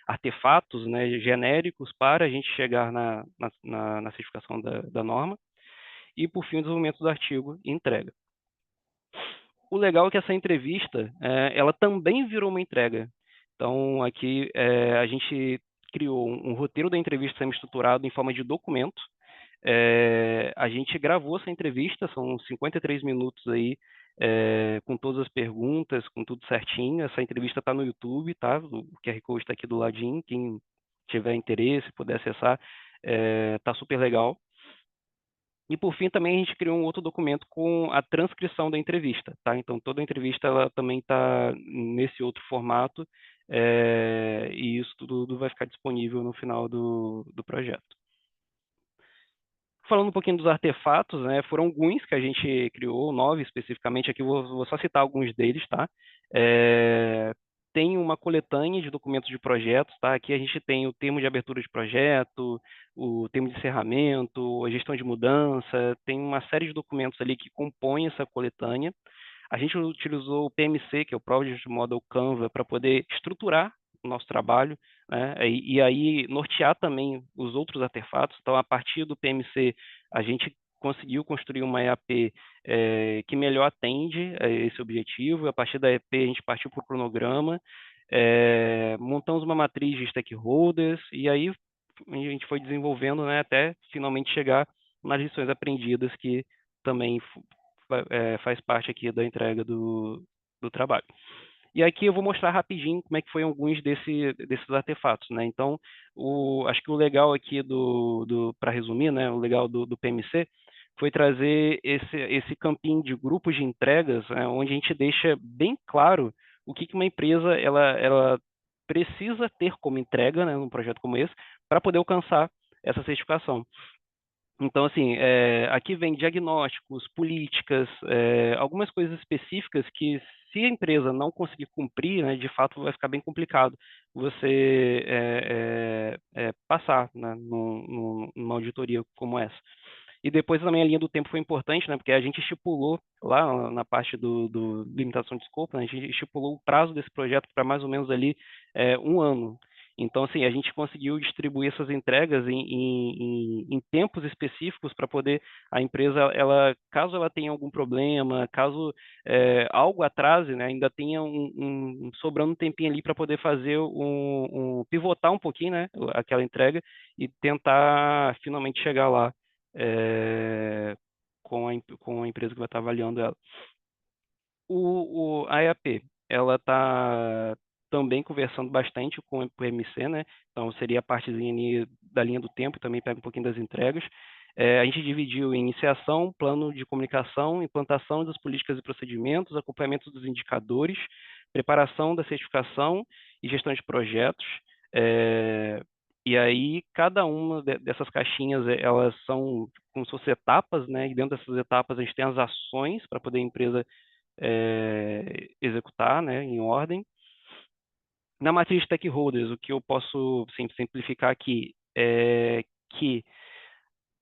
Speaker 12: artefatos, né, genéricos para a gente chegar na certificação da norma. E, por fim, o desenvolvimento do artigo e entrega. O legal é que essa entrevista, ela também virou uma entrega. Então, aqui a gente criou um roteiro da entrevista semi-estruturado em forma de documento. A gente gravou essa entrevista, são 53 minutos aí, com todas as perguntas, com tudo certinho. Essa entrevista está no YouTube, tá? O QR Code está aqui do ladinho. Quem tiver interesse, puder acessar, tá super legal. E, por fim, também a gente criou um outro documento com a transcrição da entrevista, tá? Então, toda a entrevista ela também está nesse outro formato, e isso tudo vai ficar disponível no final do projeto. Falando um pouquinho dos artefatos, né? Foram alguns que a gente criou, 9 especificamente, aqui vou só citar alguns deles, tá? Tem uma coletânea de documentos de projetos, tá? Aqui a gente tem o termo de abertura de projeto, o termo de encerramento, a gestão de mudança, tem uma série de documentos ali que compõem essa coletânea. A gente utilizou o PMC, que é o Project Model Canva, para poder estruturar o nosso trabalho, né? E aí nortear também os outros artefatos. Então, a partir do PMC, a gente conseguiu construir uma EAP que melhor atende a esse objetivo. A partir da EAP, a gente partiu para o cronograma, montamos uma matriz de stakeholders, e aí a gente foi desenvolvendo, né, até finalmente chegar nas lições aprendidas, que também faz parte aqui da entrega do trabalho. E aqui eu vou mostrar rapidinho como é que foi alguns desses artefatos, né? Então, acho que o legal aqui para resumir, né, o legal do PMC foi trazer esse campinho de grupos de entregas, né, onde a gente deixa bem claro o que uma empresa ela precisa ter como entrega, né, num projeto como esse, para poder alcançar essa certificação. Então, assim, aqui vem diagnósticos, políticas, algumas coisas específicas que, se a empresa não conseguir cumprir, né, de fato vai ficar bem complicado você passar, né, numa auditoria como essa. E depois também a linha do tempo foi importante, né, porque a gente estipulou lá na parte do limitação de escopo, né, a gente estipulou o prazo desse projeto para mais ou menos ali 1 ano. Então, assim, a gente conseguiu distribuir essas entregas em tempos específicos para poder a empresa, caso ela tenha algum problema, caso algo atrase, né, ainda tenha sobrando um tempinho ali para poder fazer pivotar um pouquinho, né, aquela entrega e tentar finalmente chegar lá com a empresa que vai estar avaliando ela. A EAP, ela está também conversando bastante com o MC, né? Então, seria a partezinha ali da linha do tempo, também pega um pouquinho das entregas. A gente dividiu em iniciação, plano de comunicação, implantação das políticas e procedimentos, acompanhamento dos indicadores, preparação da certificação e gestão de projetos. E aí, cada uma dessas caixinhas, elas são como se fossem etapas, né? E dentro dessas etapas, a gente tem as ações para poder a empresa executar, né, em ordem. Na matriz de stakeholders, o que eu posso simplificar aqui é que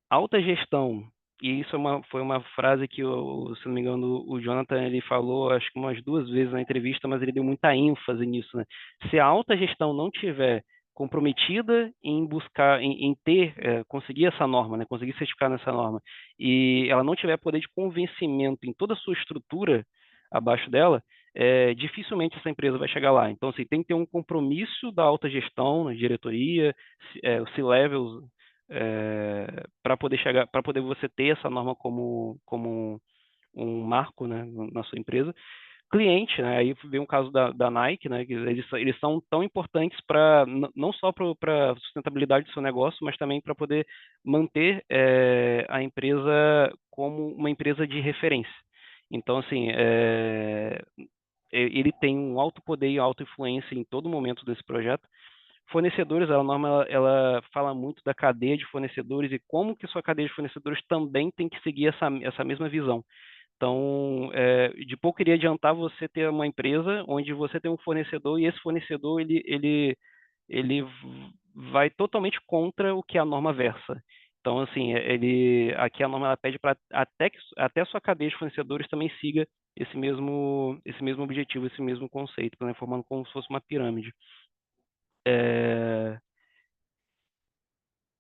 Speaker 12: alta gestão, e isso foi uma frase que, se não me engano, o Jonathan ele falou, acho que umas 2 vezes na entrevista, mas ele deu muita ênfase nisso, né? Se a alta gestão não tiver comprometida em buscar, em conseguir essa norma, né, conseguir certificar nessa norma, e ela não tiver poder de convencimento em toda a sua estrutura abaixo dela, dificilmente essa empresa vai chegar lá. Então, assim, tem que ter um compromisso da alta gestão, na diretoria, o C-level, para poder chegar, para poder você ter essa norma como um marco, né, na sua empresa. Cliente, né, aí vem um caso da Nike, né, que eles são tão importantes para não só para a sustentabilidade do seu negócio, mas também para poder manter a empresa como uma empresa de referência. Então, assim, ele tem um alto poder e alta influência em todo momento desse projeto, Fornecedores, a norma ela fala muito da cadeia de fornecedores e como que sua cadeia de fornecedores também tem que seguir essa mesma visão. Então, de pouco iria adiantar você ter uma empresa onde você tem um fornecedor e esse fornecedor ele vai totalmente contra o que a norma versa. Então, assim, aqui a norma ela pede para até a sua cadeia de fornecedores também siga esse mesmo objetivo, esse mesmo conceito, né, formando como se fosse uma pirâmide.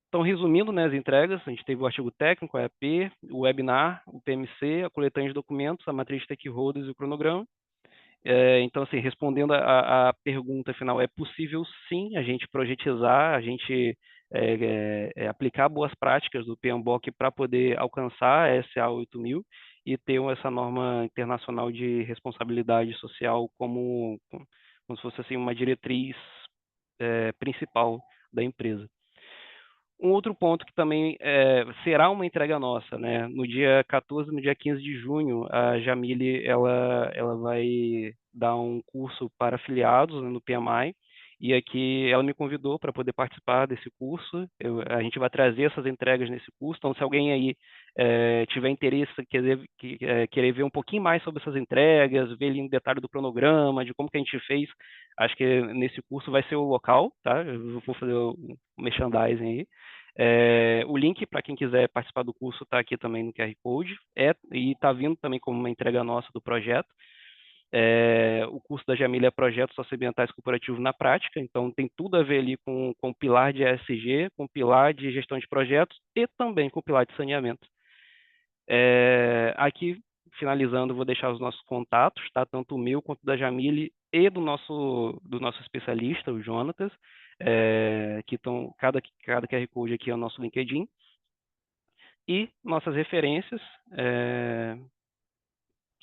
Speaker 12: Então, resumindo, né, as entregas, a gente teve o artigo técnico, a EAP, o webinar, o PMC, a coletânea de documentos, a matriz de stakeholders e o cronograma. Então, assim, respondendo a pergunta final, é possível sim a gente projetizar, a gente aplicar boas práticas do PMBOK para poder alcançar a SA 8000 e ter essa norma internacional de responsabilidade social como se fosse assim, uma diretriz principal da empresa. Um outro ponto que também será uma entrega nossa, né? No dia 14 e no dia 15 de junho, a Jamile ela vai dar um curso para afiliados, né, no PMI, e aqui ela me convidou para poder participar desse curso. A gente vai trazer essas entregas nesse curso, então se alguém aí tiver interesse, querer ver um pouquinho mais sobre essas entregas, ver ali um detalhe do cronograma, de como que a gente fez, acho que nesse curso vai ser o local, tá? Eu vou fazer o merchandising aí. O link para quem quiser participar do curso está aqui também no QR Code, e está vindo também como uma entrega nossa do projeto. O curso da Jamile é Projetos Socioambientais Corporativos na Prática, então tem tudo a ver ali com o pilar de ESG, com o pilar de gestão de projetos e também com o pilar de saneamento. Aqui, finalizando, vou deixar os nossos contatos, tá? Tanto o meu quanto da Jamile e do nosso especialista, o Jonatas, que estão, cada QR Code aqui é o nosso LinkedIn, e nossas referências,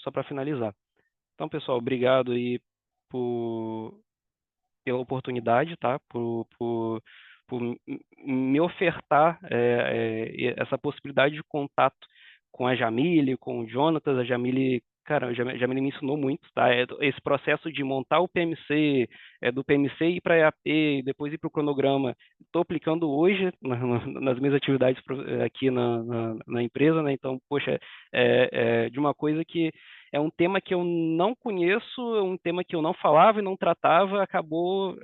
Speaker 12: só para finalizar. Então, pessoal, obrigado aí pela oportunidade, tá? Por me ofertar essa possibilidade de contato com a Jamile, com o Jonatas. A Jamile, cara, a Jamile me ensinou muito, tá? Esse processo de montar o PMC, do PMC ir para a EAP, depois ir para o cronograma. Estou aplicando hoje nas minhas atividades aqui na empresa, né? Então, poxa, de uma coisa que é um tema que eu não conheço, é um tema que eu não falava e não tratava, acabou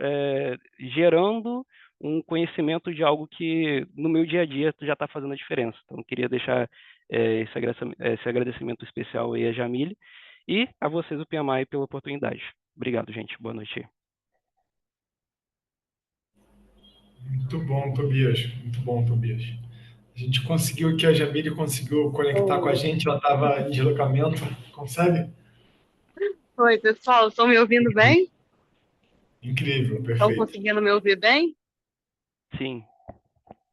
Speaker 12: gerando um conhecimento de algo que no meu dia a dia já está fazendo a diferença. Então, eu queria deixar esse agradecimento especial aí a Jamile e a vocês, o PMI, pela oportunidade. Obrigado, gente. Boa noite.
Speaker 7: Muito bom, Tobias. Muito bom, Tobias. A gente conseguiu aqui, a Jamile conseguiu conectar com a gente, ela estava em deslocamento. Consegue?
Speaker 13: Oi, pessoal, estão me ouvindo bem?
Speaker 7: Incrível,
Speaker 13: Estão
Speaker 7: perfeito.
Speaker 13: conseguindo me ouvir bem?
Speaker 12: Sim.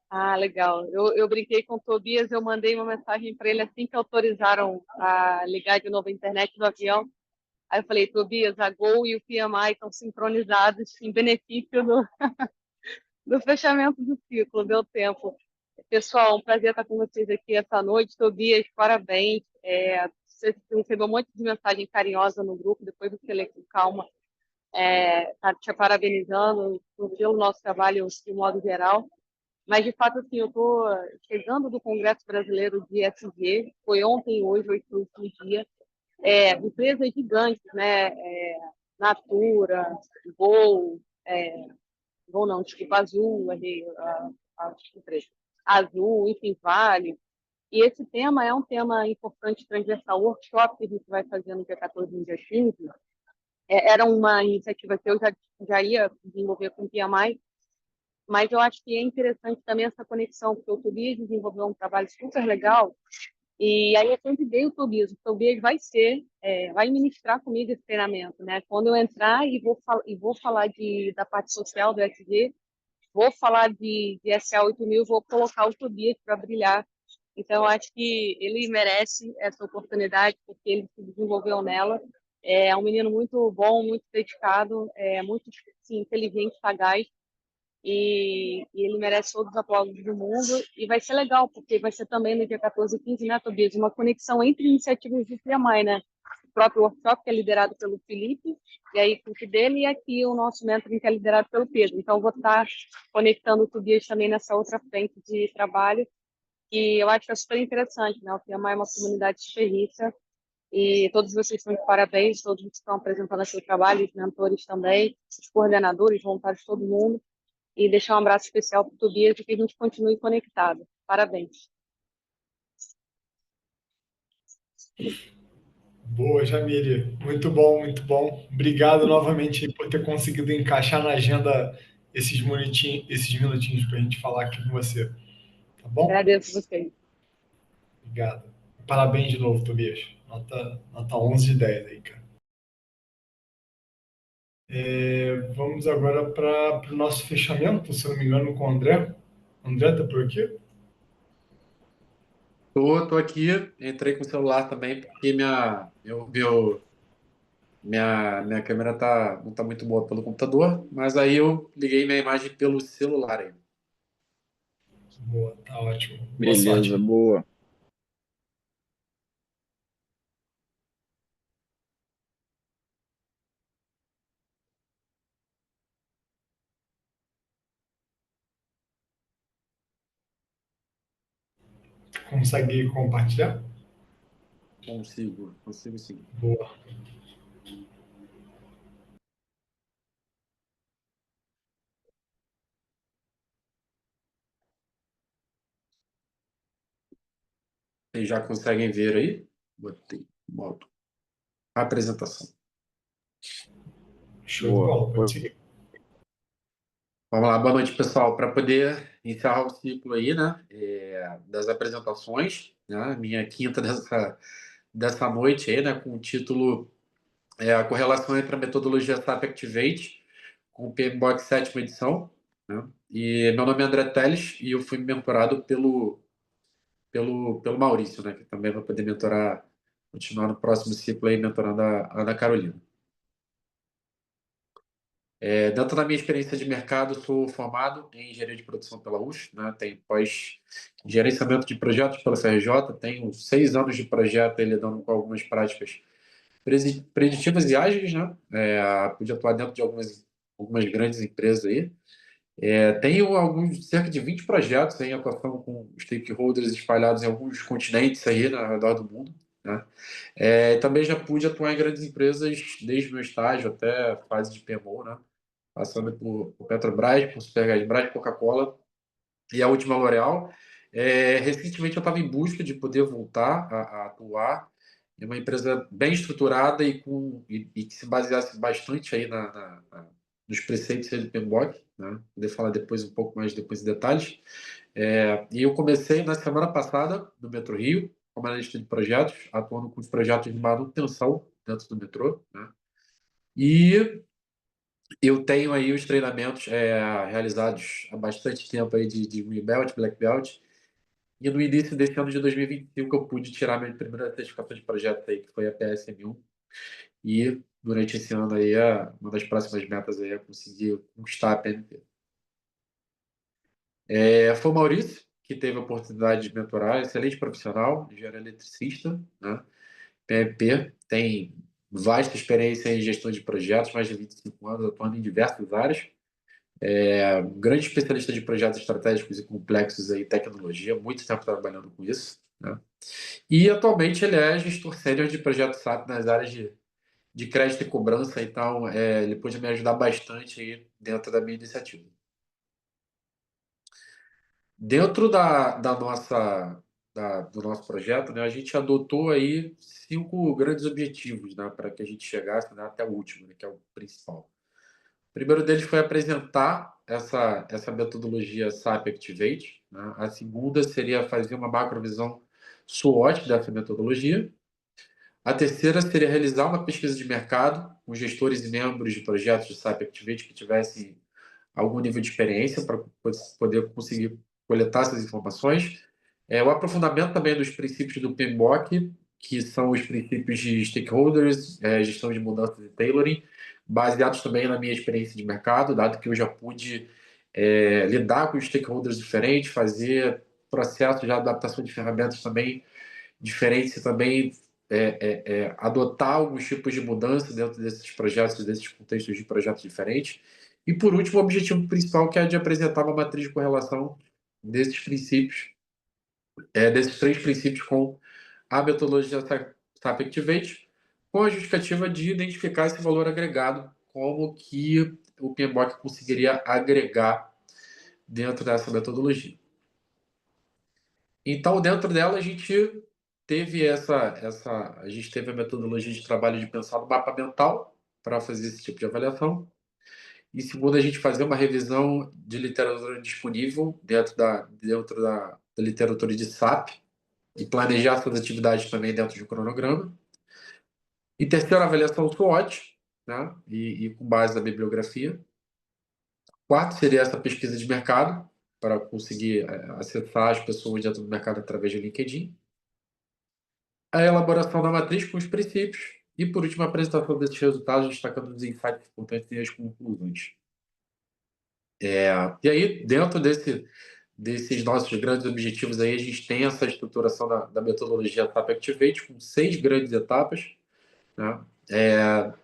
Speaker 13: Ah, legal. Eu brinquei com o Tobias, eu mandei uma mensagem para ele assim que autorizaram a ligar de novo a internet do avião. Aí eu falei, Tobias, a Gol e o PMI estão sincronizados em benefício do fechamento do ciclo, deu tempo. Pessoal, um prazer estar com vocês aqui essa noite. Tobias, parabéns. Você recebeu um monte de mensagem carinhosa no grupo, depois você lê com calma. Tá te parabenizando pelo nosso trabalho de modo geral. Mas, de fato, assim, eu estou chegando do Congresso Brasileiro de ESG, foi ontem e hoje, foi o último dia. Empresas gigantes, né? Natura, Gol, Gol não, desculpa, Azul, a empresa. Azul, enfim, Vale. E esse tema é um tema importante, transversal. O workshop que a gente vai fazer no dia 14 e no dia 15 era uma iniciativa que eu já ia desenvolver com o PMI, mas eu acho que é interessante também essa conexão, porque o Tobias desenvolveu um trabalho super legal, e aí eu convidei o Tobias vai ministrar comigo esse treinamento, né? Quando eu entrar e vou falar da parte social do ESG, vou falar de SA 8000, vou colocar o Tobias para brilhar. Então, eu acho que ele merece essa oportunidade, porque ele se desenvolveu nela. É um menino muito bom, muito dedicado, muito assim, inteligente, sagaz, e ele merece todos os aplausos do mundo. E vai ser legal, porque vai ser também no dia 14 e 15, né, Tobias? Uma conexão entre iniciativas do PMI, né? próprio workshop, que é liderado pelo Felipe, e a equipe dele, e aqui o nosso mentoring, que é liderado pelo Pedro. Então, vou estar conectando o Tobias também nessa outra frente de trabalho, e eu acho que é super interessante, né? O PMI é uma comunidade super rica, e todos vocês estão de parabéns, todos que estão apresentando aqui o trabalho, os mentores também, os coordenadores, voluntários, todo mundo. E deixar um abraço especial para o Tobias e que a gente continue conectado. Parabéns.
Speaker 7: Boa, Jamile. Muito bom, muito bom. Obrigado novamente por ter conseguido encaixar na agenda esses minutinhos para a gente falar aqui com você. Tá bom?
Speaker 13: Agradeço vocês.
Speaker 7: Obrigado. Parabéns de novo, Tobias. Nota 11 de 10 aí, cara. Vamos agora para o nosso fechamento, se eu não me engano, com o André. André, tá por aqui?
Speaker 14: Tô aqui, entrei com o celular também, porque minha câmera não tá muito boa pelo computador, mas aí eu liguei minha imagem pelo celular aí.
Speaker 7: Boa, tá ótimo. Boa
Speaker 5: Beleza,
Speaker 7: sorte.
Speaker 5: boa.
Speaker 7: Consegue compartilhar?
Speaker 14: Consigo sim.
Speaker 7: Boa.
Speaker 14: Vocês já conseguem ver aí? Botei modo apresentação.
Speaker 7: Show de bola, pode seguir.
Speaker 14: Vamos lá, boa noite, pessoal. Para poder encerrar o ciclo aí, né, das apresentações, né, minha quinta dessa noite aí, né, com o título A Correlação entre a Metodologia SAP Activate com o PMBOK 7ª edição, né, e meu nome é André Teles e eu fui mentorado pelo Maurício, né, que também vai poder mentorar, continuar no próximo ciclo aí, mentorando a Ana Carolina. Dentro da minha experiência de mercado, sou formado em engenharia de produção pela USP, né? Tenho pós-gerenciamento de projetos pela FRJ, tenho 6 anos de projeto aí, lidando com algumas práticas preditivas e ágeis, né? Pude atuar dentro de algumas grandes empresas aí. Tenho cerca de 20 projetos em atuação com stakeholders espalhados em alguns continentes aí ao redor do mundo, né? Também já pude atuar em grandes empresas desde o meu estágio até a fase de PMO, né? Passando por Petrobras, por Supergasbras, Coca-Cola e a última L'Oréal. Recentemente eu estava em busca de poder voltar a atuar em uma empresa bem estruturada e que se baseasse bastante aí nos preceitos do PMBOK, né? Poder falar depois um pouco mais depois em detalhes. E eu comecei na semana passada no Metrô Rio, como analista de projetos, atuando com os projetos de manutenção dentro do metrô, né? E eu tenho aí os treinamentos realizados há bastante tempo aí de Green Belt, Black Belt, e no início desse ano de 2025 eu pude tirar minha primeira certificação de projeto aí, que foi a PSM1, e durante esse ano aí, uma das próximas metas aí é conseguir conquistar a PMP. Foi o Maurício que teve a oportunidade de mentorar, excelente profissional, engenheiro eletricista, né? PMP, tem vasta experiência em gestão de projetos, mais de 25 anos, atuando em diversas áreas. Um grande especialista de projetos estratégicos e complexos em tecnologia, muito tempo trabalhando com isso, né? E atualmente ele é gestor sênior de projetos SAP nas áreas de crédito e cobrança, então ele pode me ajudar bastante aí dentro da minha iniciativa. Dentro do nosso projeto, né, a gente adotou aí 5 grandes objetivos, né, para que a gente chegasse, né, até o último, né, que é o principal. O primeiro deles foi apresentar essa metodologia SAP Activate, né? A segunda seria fazer uma macrovisão SWOT dessa metodologia. A terceira seria realizar uma pesquisa de mercado com gestores e membros de projetos de SAP Activate que tivessem algum nível de experiência para poder conseguir coletar essas informações. O aprofundamento também dos princípios do PMBOK, que são os princípios de stakeholders, gestão de mudanças e tailoring, baseados também na minha experiência de mercado, dado que eu já pude lidar com stakeholders diferentes, fazer processos de adaptação de ferramentas também diferentes e também adotar alguns tipos de mudança dentro desses projetos, desses contextos de projetos diferentes. E, por último, o objetivo principal, que é de apresentar uma matriz de correlação desses princípios, desses 3 princípios com a metodologia SAP Activate, com a justificativa de identificar esse valor agregado, como que o PMBOK conseguiria agregar dentro dessa metodologia. Então, dentro dela, a gente teve a metodologia de trabalho de pensar no mapa mental para fazer esse tipo de avaliação. Em segundo, a gente fazer uma revisão de literatura disponível dentro da literatura de SAP e planejar essas atividades também dentro de um cronograma. Em terceiro, a avaliação SWOT, né? E com base na bibliografia. Quarto seria essa pesquisa de mercado, para conseguir acessar as pessoas dentro do mercado através do LinkedIn. A elaboração da matriz com os princípios. E, por último, a apresentação desses resultados, destacando os insights importantes e as conclusões. E aí, dentro desses nossos grandes objetivos, aí, a gente tem essa estruturação da metodologia SAP Activate, com 6 grandes etapas, né?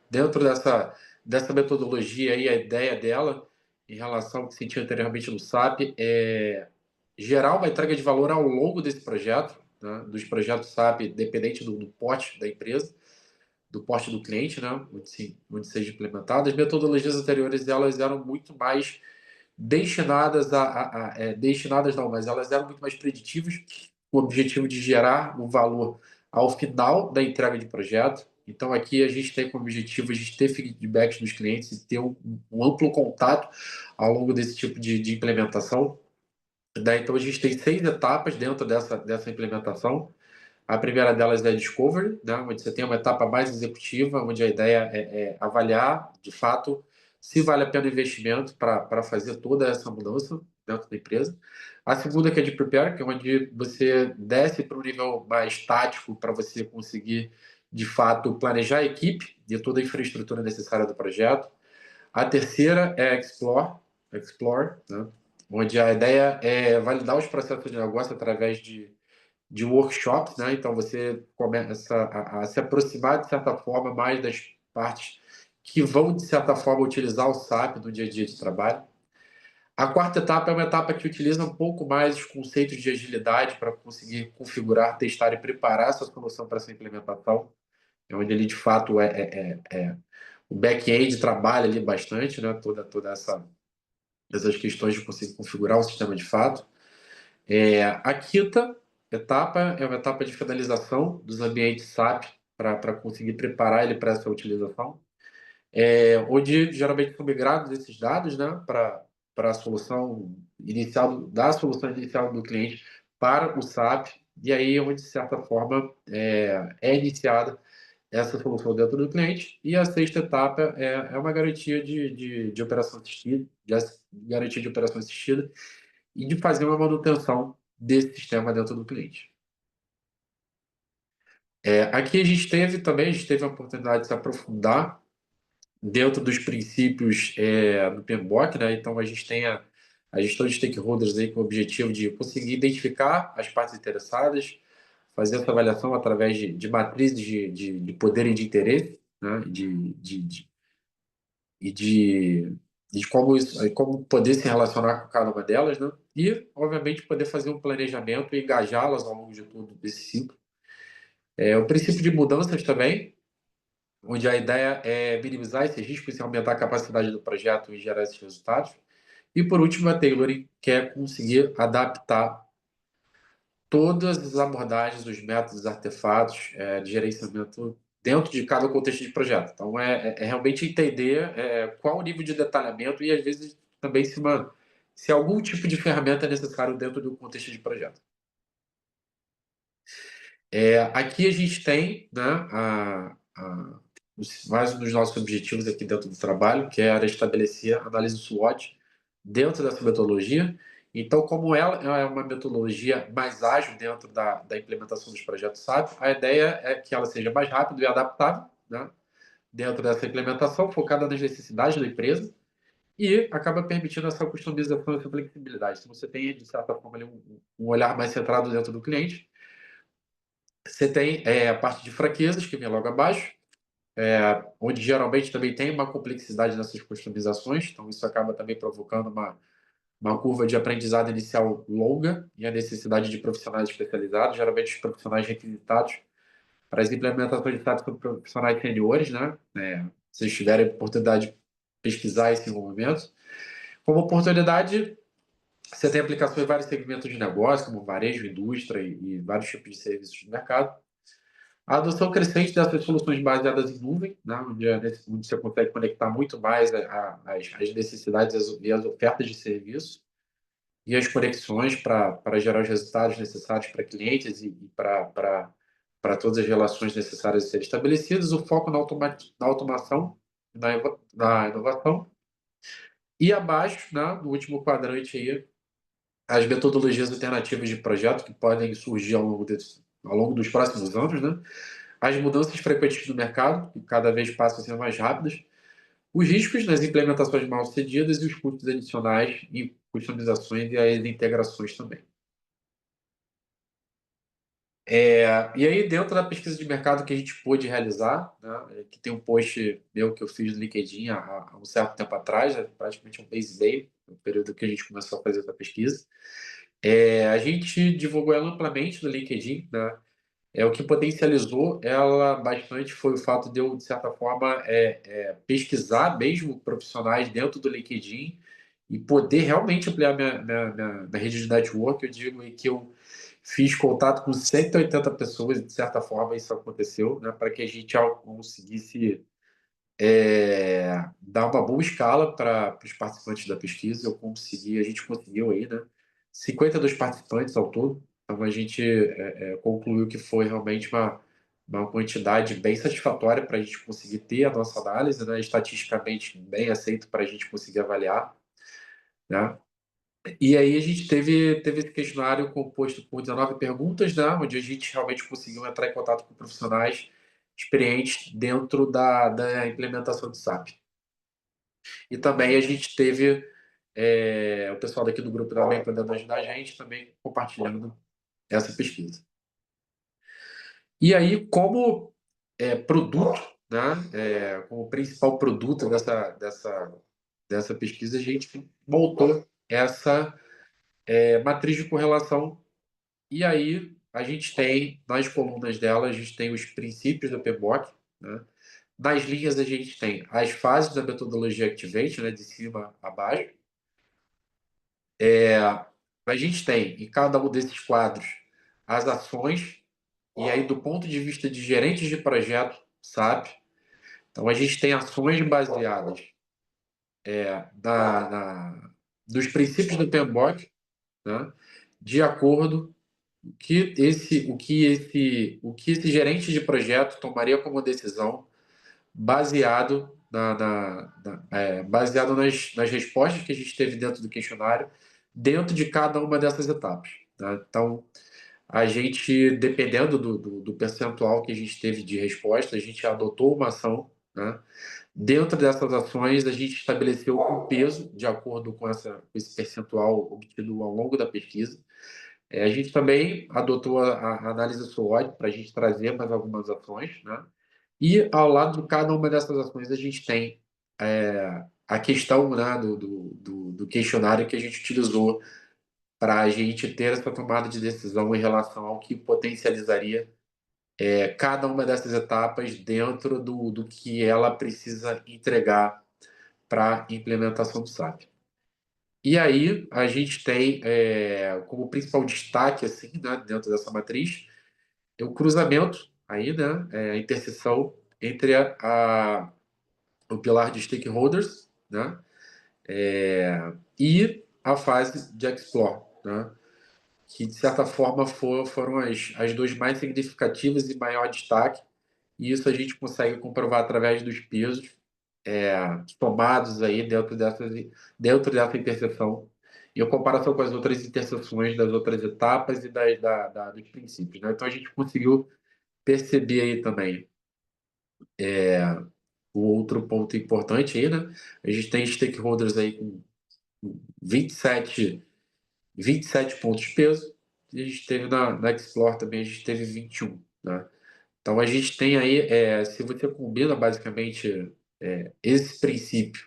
Speaker 14: Dentro dessa metodologia, aí, a ideia dela, em relação ao que senti anteriormente no SAP, é gerar uma entrega de valor ao longo desse projeto, né? Dos projetos SAP, dependente do porte da empresa, do porte do cliente, né? Onde seja implementado. As metodologias anteriores, elas eram muito mais destinadas destinadas não, mas elas eram muito mais preditivas, com o objetivo de gerar o valor ao final da entrega de projeto. Então, aqui a gente tem como objetivo a gente ter feedbacks dos clientes e ter um amplo contato ao longo desse tipo de implementação. Então, a gente tem 6 etapas dentro dessa implementação. A primeira delas é a Discovery, né, onde você tem uma etapa mais executiva, onde a ideia é avaliar, de fato, se vale a pena o investimento para fazer toda essa mudança dentro da empresa. A segunda, que é de Prepare, que é onde você desce para um nível mais tático para você conseguir, de fato, planejar a equipe e toda a infraestrutura necessária do projeto. A terceira é Explore, né, onde a ideia é validar os processos de negócio através de workshops, né? Então você começa a se aproximar, de certa forma, mais das partes que vão, de certa forma, utilizar o SAP no dia a dia de trabalho. A quarta etapa é uma etapa que utiliza um pouco mais os conceitos de agilidade para conseguir configurar, testar e preparar essa solução para essa implementação. É onde ele, de fato, o back-end trabalha ali bastante, né? Toda essas questões de conseguir configurar o sistema de fato. A quinta etapa é uma etapa de finalização dos ambientes SAP para conseguir preparar ele para essa utilização, onde geralmente são migrados esses dados, né, para a solução inicial do cliente para o SAP, e aí onde, de certa forma, é iniciada essa solução dentro do cliente. E a sexta etapa é uma garantia de operação assistida, garantia de operação assistida, e de fazer uma manutenção desse sistema dentro do cliente. Aqui a gente teve a oportunidade de se aprofundar dentro dos princípios do PMBOK, né? Então a gente tem a gestão de stakeholders aí com o objetivo de conseguir identificar as partes interessadas, fazer essa avaliação através de matrizes de poder e de interesse, né? De como poder se relacionar com cada uma delas, né? E, obviamente, poder fazer um planejamento e engajá-las ao longo de todo esse ciclo. O princípio de mudanças também, onde a ideia é minimizar esses riscos e aumentar a capacidade do projeto e gerar esses resultados. E, por último, a tailoring, que é conseguir adaptar todas as abordagens, os métodos, artefatos de gerenciamento dentro de cada contexto de projeto. Então, realmente entender qual o nível de detalhamento e, às vezes, também se algum tipo de ferramenta é necessário dentro do contexto de projeto. Aqui a gente tem, né, mais um dos nossos objetivos aqui dentro do trabalho, que era estabelecer a análise SWOT dentro dessa metodologia. Então, como ela é uma metodologia mais ágil dentro da implementação dos projetos SAP, a ideia é que ela seja mais rápida e adaptável, né, dentro dessa implementação, focada nas necessidades da empresa, e acaba permitindo essa customização e essa flexibilidade. Então, você tem, de certa forma, ali, um olhar mais centrado dentro do cliente, Você tem a parte de fraquezas, que vem logo abaixo, onde geralmente também tem uma complexidade nessas customizações, então isso acaba também provocando uma curva de aprendizado inicial longa e a necessidade de profissionais especializados, geralmente os profissionais requisitados para as implementações de SAP são profissionais seniores, né? Se vocês tiverem oportunidade de pesquisar esse envolvimento. Como oportunidade, você tem aplicações em vários segmentos de negócio, como varejo, indústria e vários tipos de serviços no mercado. A adoção crescente dessas soluções baseadas em nuvem, né? onde você consegue conectar muito mais as necessidades e as ofertas de serviço e as conexões para gerar os resultados necessários para clientes e para todas as relações necessárias a serem estabelecidas, o foco na automação, na inovação. E abaixo, né, no último quadrante aí, as metodologias alternativas de projeto que podem surgir ao longo dos próximos anos, né? As mudanças frequentes do mercado, que cada vez passam a ser mais rápidas, os riscos nas implementações mal-sucedidas e os custos adicionais em customizações e as integrações também. E aí, dentro da pesquisa de mercado que a gente pôde realizar, né, que tem um post meu que eu fiz no LinkedIn há um certo tempo atrás, praticamente um mês e meio, no período que a gente começou a fazer essa pesquisa, a gente divulgou ela amplamente no LinkedIn, né? O que potencializou ela bastante foi o fato de eu, de certa forma, pesquisar mesmo profissionais dentro do LinkedIn e poder realmente ampliar minha rede de network. Eu digo que eu fiz contato com 180 pessoas e, de certa forma, isso aconteceu, né, para que a gente conseguisse dar uma boa escala para os participantes da pesquisa. A gente conseguiu aí, né, 52 participantes ao todo. Então, a gente concluiu que foi realmente uma quantidade bem satisfatória para a gente conseguir ter a nossa análise, né, estatisticamente bem aceito para a gente conseguir avaliar, né? E aí a gente teve esse questionário composto por 19 perguntas, né, onde a gente realmente conseguiu entrar em contato com profissionais experientes dentro da implementação do SAP. E também a gente teve o pessoal daqui do grupo também podendo ajudar a gente, também compartilhando essa pesquisa. E aí, como produto, né, como principal produto dessa pesquisa, a gente montou essa matriz de correlação. E aí, a gente tem, nas colunas dela, a gente tem os princípios do PMBOK, né? Nas linhas, a gente tem as fases da metodologia Activate, né, de cima a baixo. A gente tem, em cada um desses quadros, as ações, e aí, do ponto de vista de gerentes de projeto, SAP, então a gente tem ações baseadas dos princípios do PMBOK, né, de acordo que o que esse gerente de projeto tomaria como decisão baseado baseado nas respostas que a gente teve dentro do questionário, dentro de cada uma dessas etapas, né? Então, a gente, dependendo do percentual que a gente teve de resposta, a gente adotou uma ação, né? Dentro dessas ações, a gente estabeleceu um peso de acordo com esse percentual obtido ao longo da pesquisa. A gente também adotou a análise SWOT para a gente trazer mais algumas ações, né? E ao lado de cada uma dessas ações a gente tem a questão, né, do questionário que a gente utilizou para a gente ter essa tomada de decisão em relação ao que potencializaria cada uma dessas etapas dentro do que ela precisa entregar para a implementação do SAP. E aí a gente tem como principal destaque, assim, né, dentro dessa matriz, o cruzamento, aí, né, a interseção entre o pilar de stakeholders, né, e a fase de explore, né, que de certa forma foram as duas mais significativas e maior destaque, e isso a gente consegue comprovar através dos pesos tomados aí dentro dessa interseção, em comparação com as outras interseções das outras etapas e dos princípios, né? Então a gente conseguiu perceber aí também o outro ponto importante aí, né? A gente tem stakeholders aí com 27 pontos de peso, e a gente teve na Explore também, a gente teve 21, né? Então, a gente tem aí, se você combina basicamente esse princípio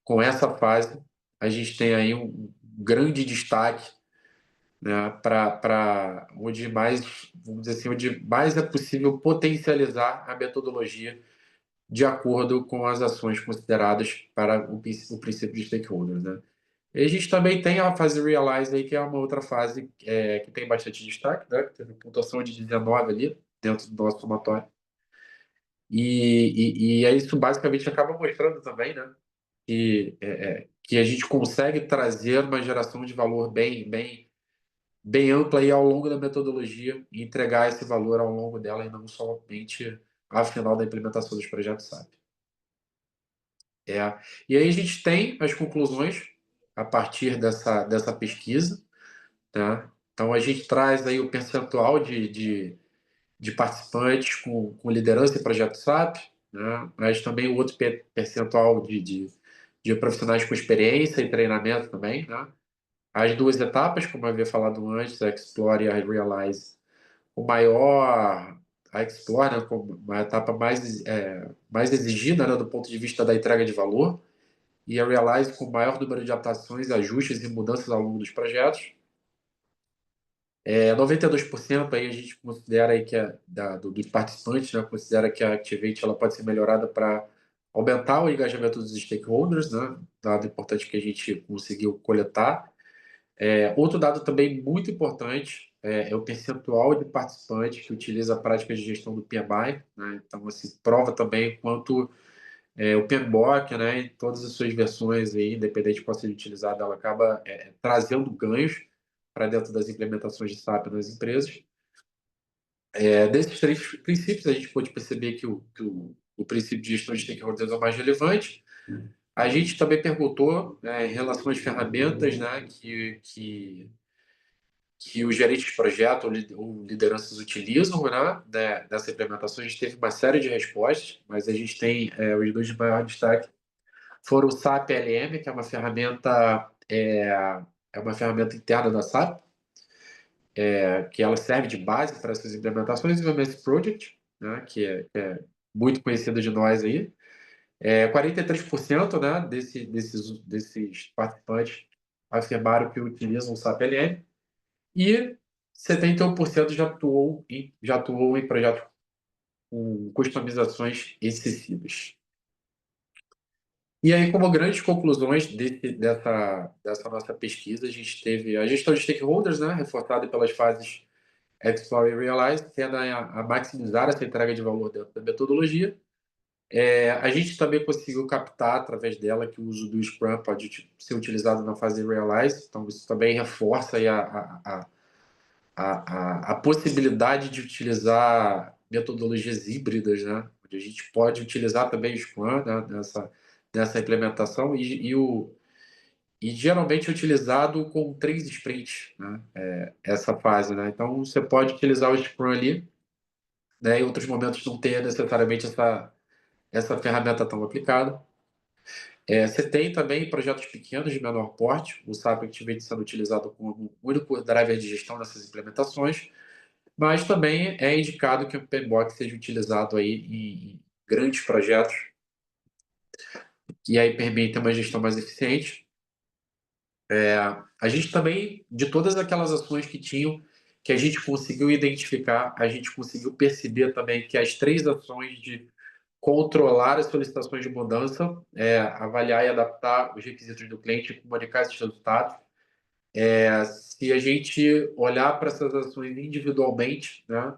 Speaker 14: com essa fase, a gente tem aí um grande destaque, né, para onde mais, vamos dizer assim, onde mais é possível potencializar a metodologia de acordo com as ações consideradas para o princípio de stakeholders, né? E a gente também tem a fase Realize aí, que é uma outra fase que tem bastante destaque, né? Que teve pontuação de 19 ali dentro do nosso somatório. E aí isso basicamente acaba mostrando também, né, que a gente consegue trazer uma geração de valor bem ampla aí ao longo da metodologia e entregar esse valor ao longo dela e não somente ao final da implementação dos projetos SAP. E aí a gente tem as conclusões a partir dessa pesquisa, tá? Então a gente traz aí o percentual de participantes com liderança em projeto SAP, né? Mas também o outro percentual de profissionais com experiência e treinamento também, né? As duas etapas, como eu havia falado antes, a Explore e a Realize, a Explore, né, como uma etapa mais exigida, né, do ponto de vista da entrega de valor, e a Realize com maior número de adaptações, ajustes e mudanças ao longo dos projetos. 92% aí a gente considera aí que dos participantes, né, considera que a Activate ela pode ser melhorada para aumentar o engajamento dos stakeholders, né, dado importante que a gente conseguiu coletar. Outro dado também muito importante é o percentual de participantes que utiliza a prática de gestão do PMI, né? Então, assim, prova também quanto o PMBOK, né, em todas as suas versões, aí, independente de qual seja utilizada, ela acaba trazendo ganhos para dentro das implementações de SAP nas empresas. Desses três princípios, a gente pode perceber que o princípio de gestão de stakeholders é o mais relevante. A gente também perguntou em relação às ferramentas, né, que os gerentes de projeto ou lideranças utilizam, né, nessa implementação. A gente teve uma série de respostas, mas a gente tem os dois de maior destaque foram o SAP LM, que é uma ferramenta interna da SAP, que ela serve de base para essas implementações, e o MS Project, né, que é muito conhecido de nós aí. 43%, né, desses participantes afirmaram que utilizam o SAP LM e 71% já atuou em projetos com customizações excessivas. E aí, como grandes conclusões dessa nossa pesquisa, a gente teve a gestão de stakeholders, né, reforçada pelas fases Explore e Realize, tendo a maximizar essa entrega de valor dentro da metodologia. A gente também conseguiu captar, através dela, que o uso do Scrum pode ser utilizado na fase Realize, então isso também reforça aí a possibilidade de utilizar metodologias híbridas, né, onde a gente pode utilizar também o Scrum, né, nessa implementação e geralmente é utilizado com 3 sprints, né, essa fase, né? Então você pode utilizar o Scrum ali, né, em outros momentos não ter necessariamente essa ferramenta tão aplicada. Você tem também projetos pequenos de menor porte, o SAP Activate sendo utilizado como único driver de gestão nessas implementações, mas também é indicado que o PMBOK seja utilizado aí em grandes projetos, e aí permite uma gestão mais eficiente. A gente também, de todas aquelas ações que a gente conseguiu identificar, a gente conseguiu perceber também que as 3 ações de controlar as solicitações de mudança, avaliar e adaptar os requisitos do cliente e comunicar esses resultados. Se a gente olhar para essas ações individualmente, né,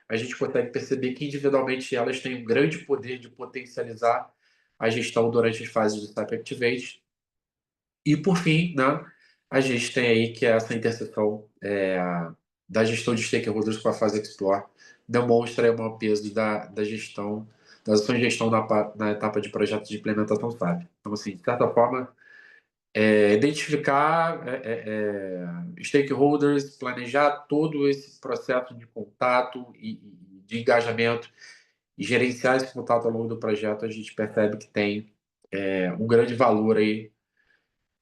Speaker 14: a gente consegue perceber que individualmente elas têm um grande poder de potencializar a gestão durante as fases do SAP Activate. E, por fim, né, a gente tem aí que essa interseção da gestão de stakeholders com a fase Explore demonstra o maior peso das ações de gestão na etapa de projeto de implementação SAP. Então, assim, de certa forma, identificar stakeholders, planejar todo esse processo de contato e de engajamento e gerenciar esse contato ao longo do projeto, a gente percebe que tem um grande valor aí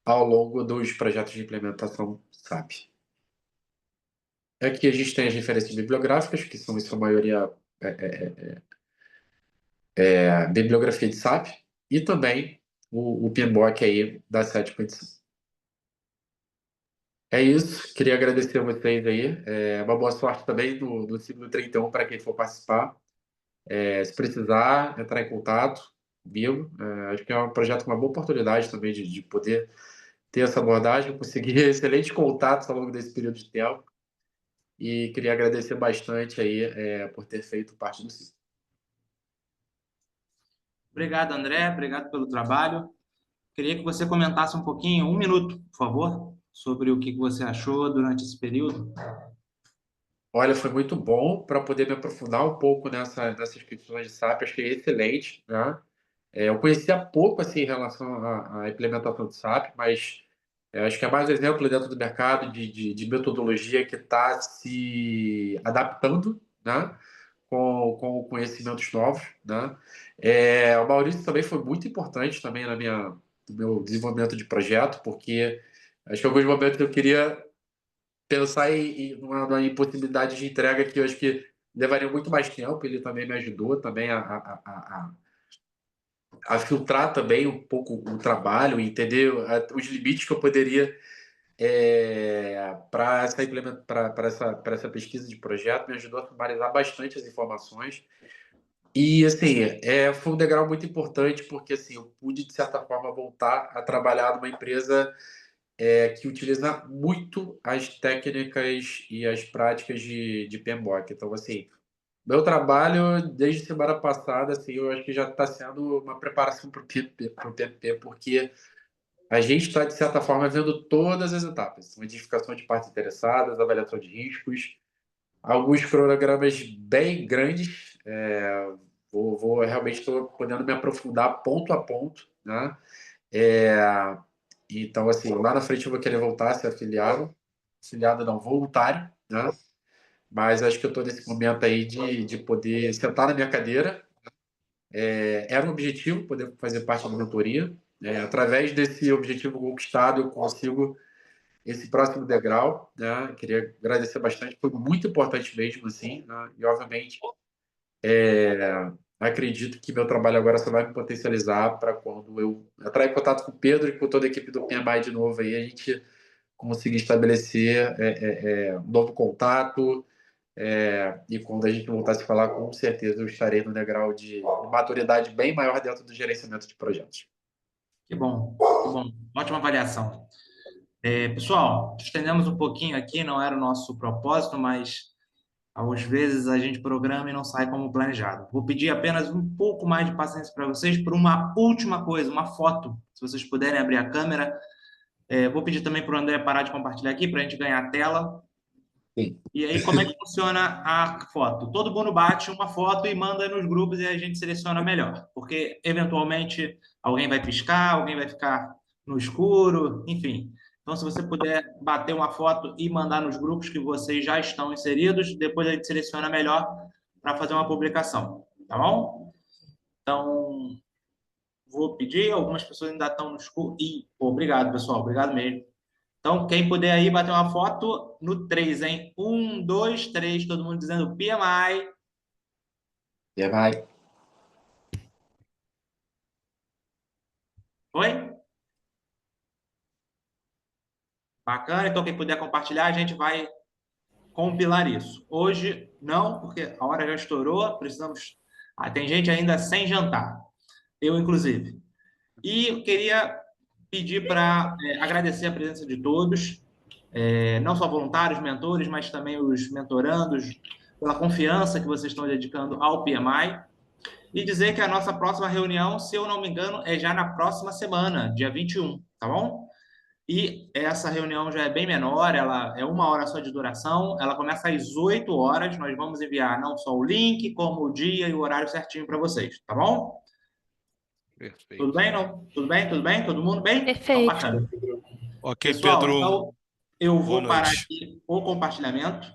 Speaker 14: ao longo dos projetos de implementação SAP. Aqui a gente tem as referências bibliográficas, que são, em sua maioria, bibliografia de SAP, e também o PMBOK aí da 7ª edição. É isso, queria agradecer a vocês aí. Uma boa sorte também no ciclo 31 para quem for participar. Se precisar, entrar em contato comigo. Acho que é um projeto com uma boa oportunidade também de poder ter essa abordagem, conseguir excelentes contatos ao longo desse período de tempo. E queria agradecer bastante aí por ter feito parte do ciclo.
Speaker 2: Obrigado, André. Obrigado pelo trabalho. Queria que você comentasse um pouquinho, 1 minuto, por favor, sobre o que você achou durante esse período.
Speaker 14: Olha, foi muito bom para poder me aprofundar um pouco nessas questões de SAP. Achei excelente, né? Eu conhecia pouco assim, em relação à implementação do SAP, mas acho que é mais um exemplo dentro do mercado de metodologia que está se adaptando, né? Com conhecimentos novos, né? O Maurício também foi muito importante também no meu desenvolvimento de projeto, porque acho que em alguns momentos eu queria pensar numa impossibilidade de entrega que eu acho que levaria muito mais tempo. Ele também me ajudou também a filtrar também um pouco o trabalho, entender os limites que eu poderia para essa pesquisa de projeto. Me ajudou a sumarizar bastante as informações. E, assim, foi um degrau muito importante, porque, assim, eu pude, de certa forma, voltar a trabalhar numa empresa que utiliza muito as técnicas e as práticas de PMBOK. Então, assim, meu trabalho, desde semana passada, assim, eu acho que já está sendo uma preparação para o PMP, porque a gente está, de certa forma, vendo todas as etapas. Identificação de partes interessadas, avaliação de riscos, alguns cronogramas bem grandes. Realmente estou podendo me aprofundar ponto a ponto, né? Então, assim, lá na frente eu vou querer voltar a ser afiliado não, voluntário, né? Mas acho que eu estou nesse momento aí de poder sentar na minha cadeira. Era um objetivo poder fazer parte da mentoria. Através desse objetivo conquistado, eu consigo esse próximo degrau, né? Queria agradecer bastante, foi muito importante mesmo, assim, né? E, obviamente, acredito que meu trabalho agora só vai me potencializar para quando eu entrar em contato com o Pedro e com toda a equipe do PMI de novo aí, a gente conseguir estabelecer um novo contato, e quando a gente voltar a se falar, com certeza eu estarei no degrau de maturidade bem maior dentro do gerenciamento de projetos.
Speaker 2: Que bom, que bom. Ótima avaliação. Pessoal, estendemos um pouquinho aqui, não era o nosso propósito, mas às vezes a gente programa e não sai como planejado. Vou pedir apenas um pouco mais de paciência para vocês por uma última coisa, uma foto. Se vocês puderem abrir a câmera. Vou pedir também para o André parar de compartilhar aqui para a gente ganhar a tela.
Speaker 14: Sim.
Speaker 2: E aí, como é que funciona a foto? Todo mundo bate uma foto e manda nos grupos e a gente seleciona melhor. Porque, eventualmente, alguém vai piscar, alguém vai ficar no escuro, enfim. Então, se você puder bater uma foto e mandar nos grupos que vocês já estão inseridos, depois a gente seleciona melhor para fazer uma publicação. Tá bom? Então, vou pedir. Algumas pessoas ainda estão no escuro. Obrigado, pessoal. Obrigado mesmo. Então, quem puder aí bater uma foto no 3, hein? 1, 2, 3, todo mundo dizendo PMI.
Speaker 14: PMI.
Speaker 2: Oi? Bacana. Então, quem puder compartilhar, a gente vai compilar isso. Hoje, não, porque a hora já estourou. Precisamos... tem gente ainda sem jantar. Eu, inclusive. E eu queria pedir para agradecer a presença de todos. Não só voluntários, mentores, mas também os mentorandos, pela confiança que vocês estão dedicando ao PMI, e dizer que a nossa próxima reunião, se eu não me engano, é já na próxima semana, dia 21, tá bom? E essa reunião já é bem menor, ela é 1 hora só de duração, ela começa às 8 horas, nós vamos enviar não só o link, como o dia e o horário certinho para vocês, tá bom?
Speaker 9: Perfeito.
Speaker 2: Tudo bem, não? Tudo bem? Tudo bem? Todo mundo bem?
Speaker 4: Perfeito.
Speaker 2: Então, bacana.
Speaker 9: Ok,
Speaker 2: Pessoal,
Speaker 9: Pedro.
Speaker 2: então eu
Speaker 9: Boa
Speaker 2: vou parar
Speaker 9: noite.
Speaker 2: aqui o compartilhamento.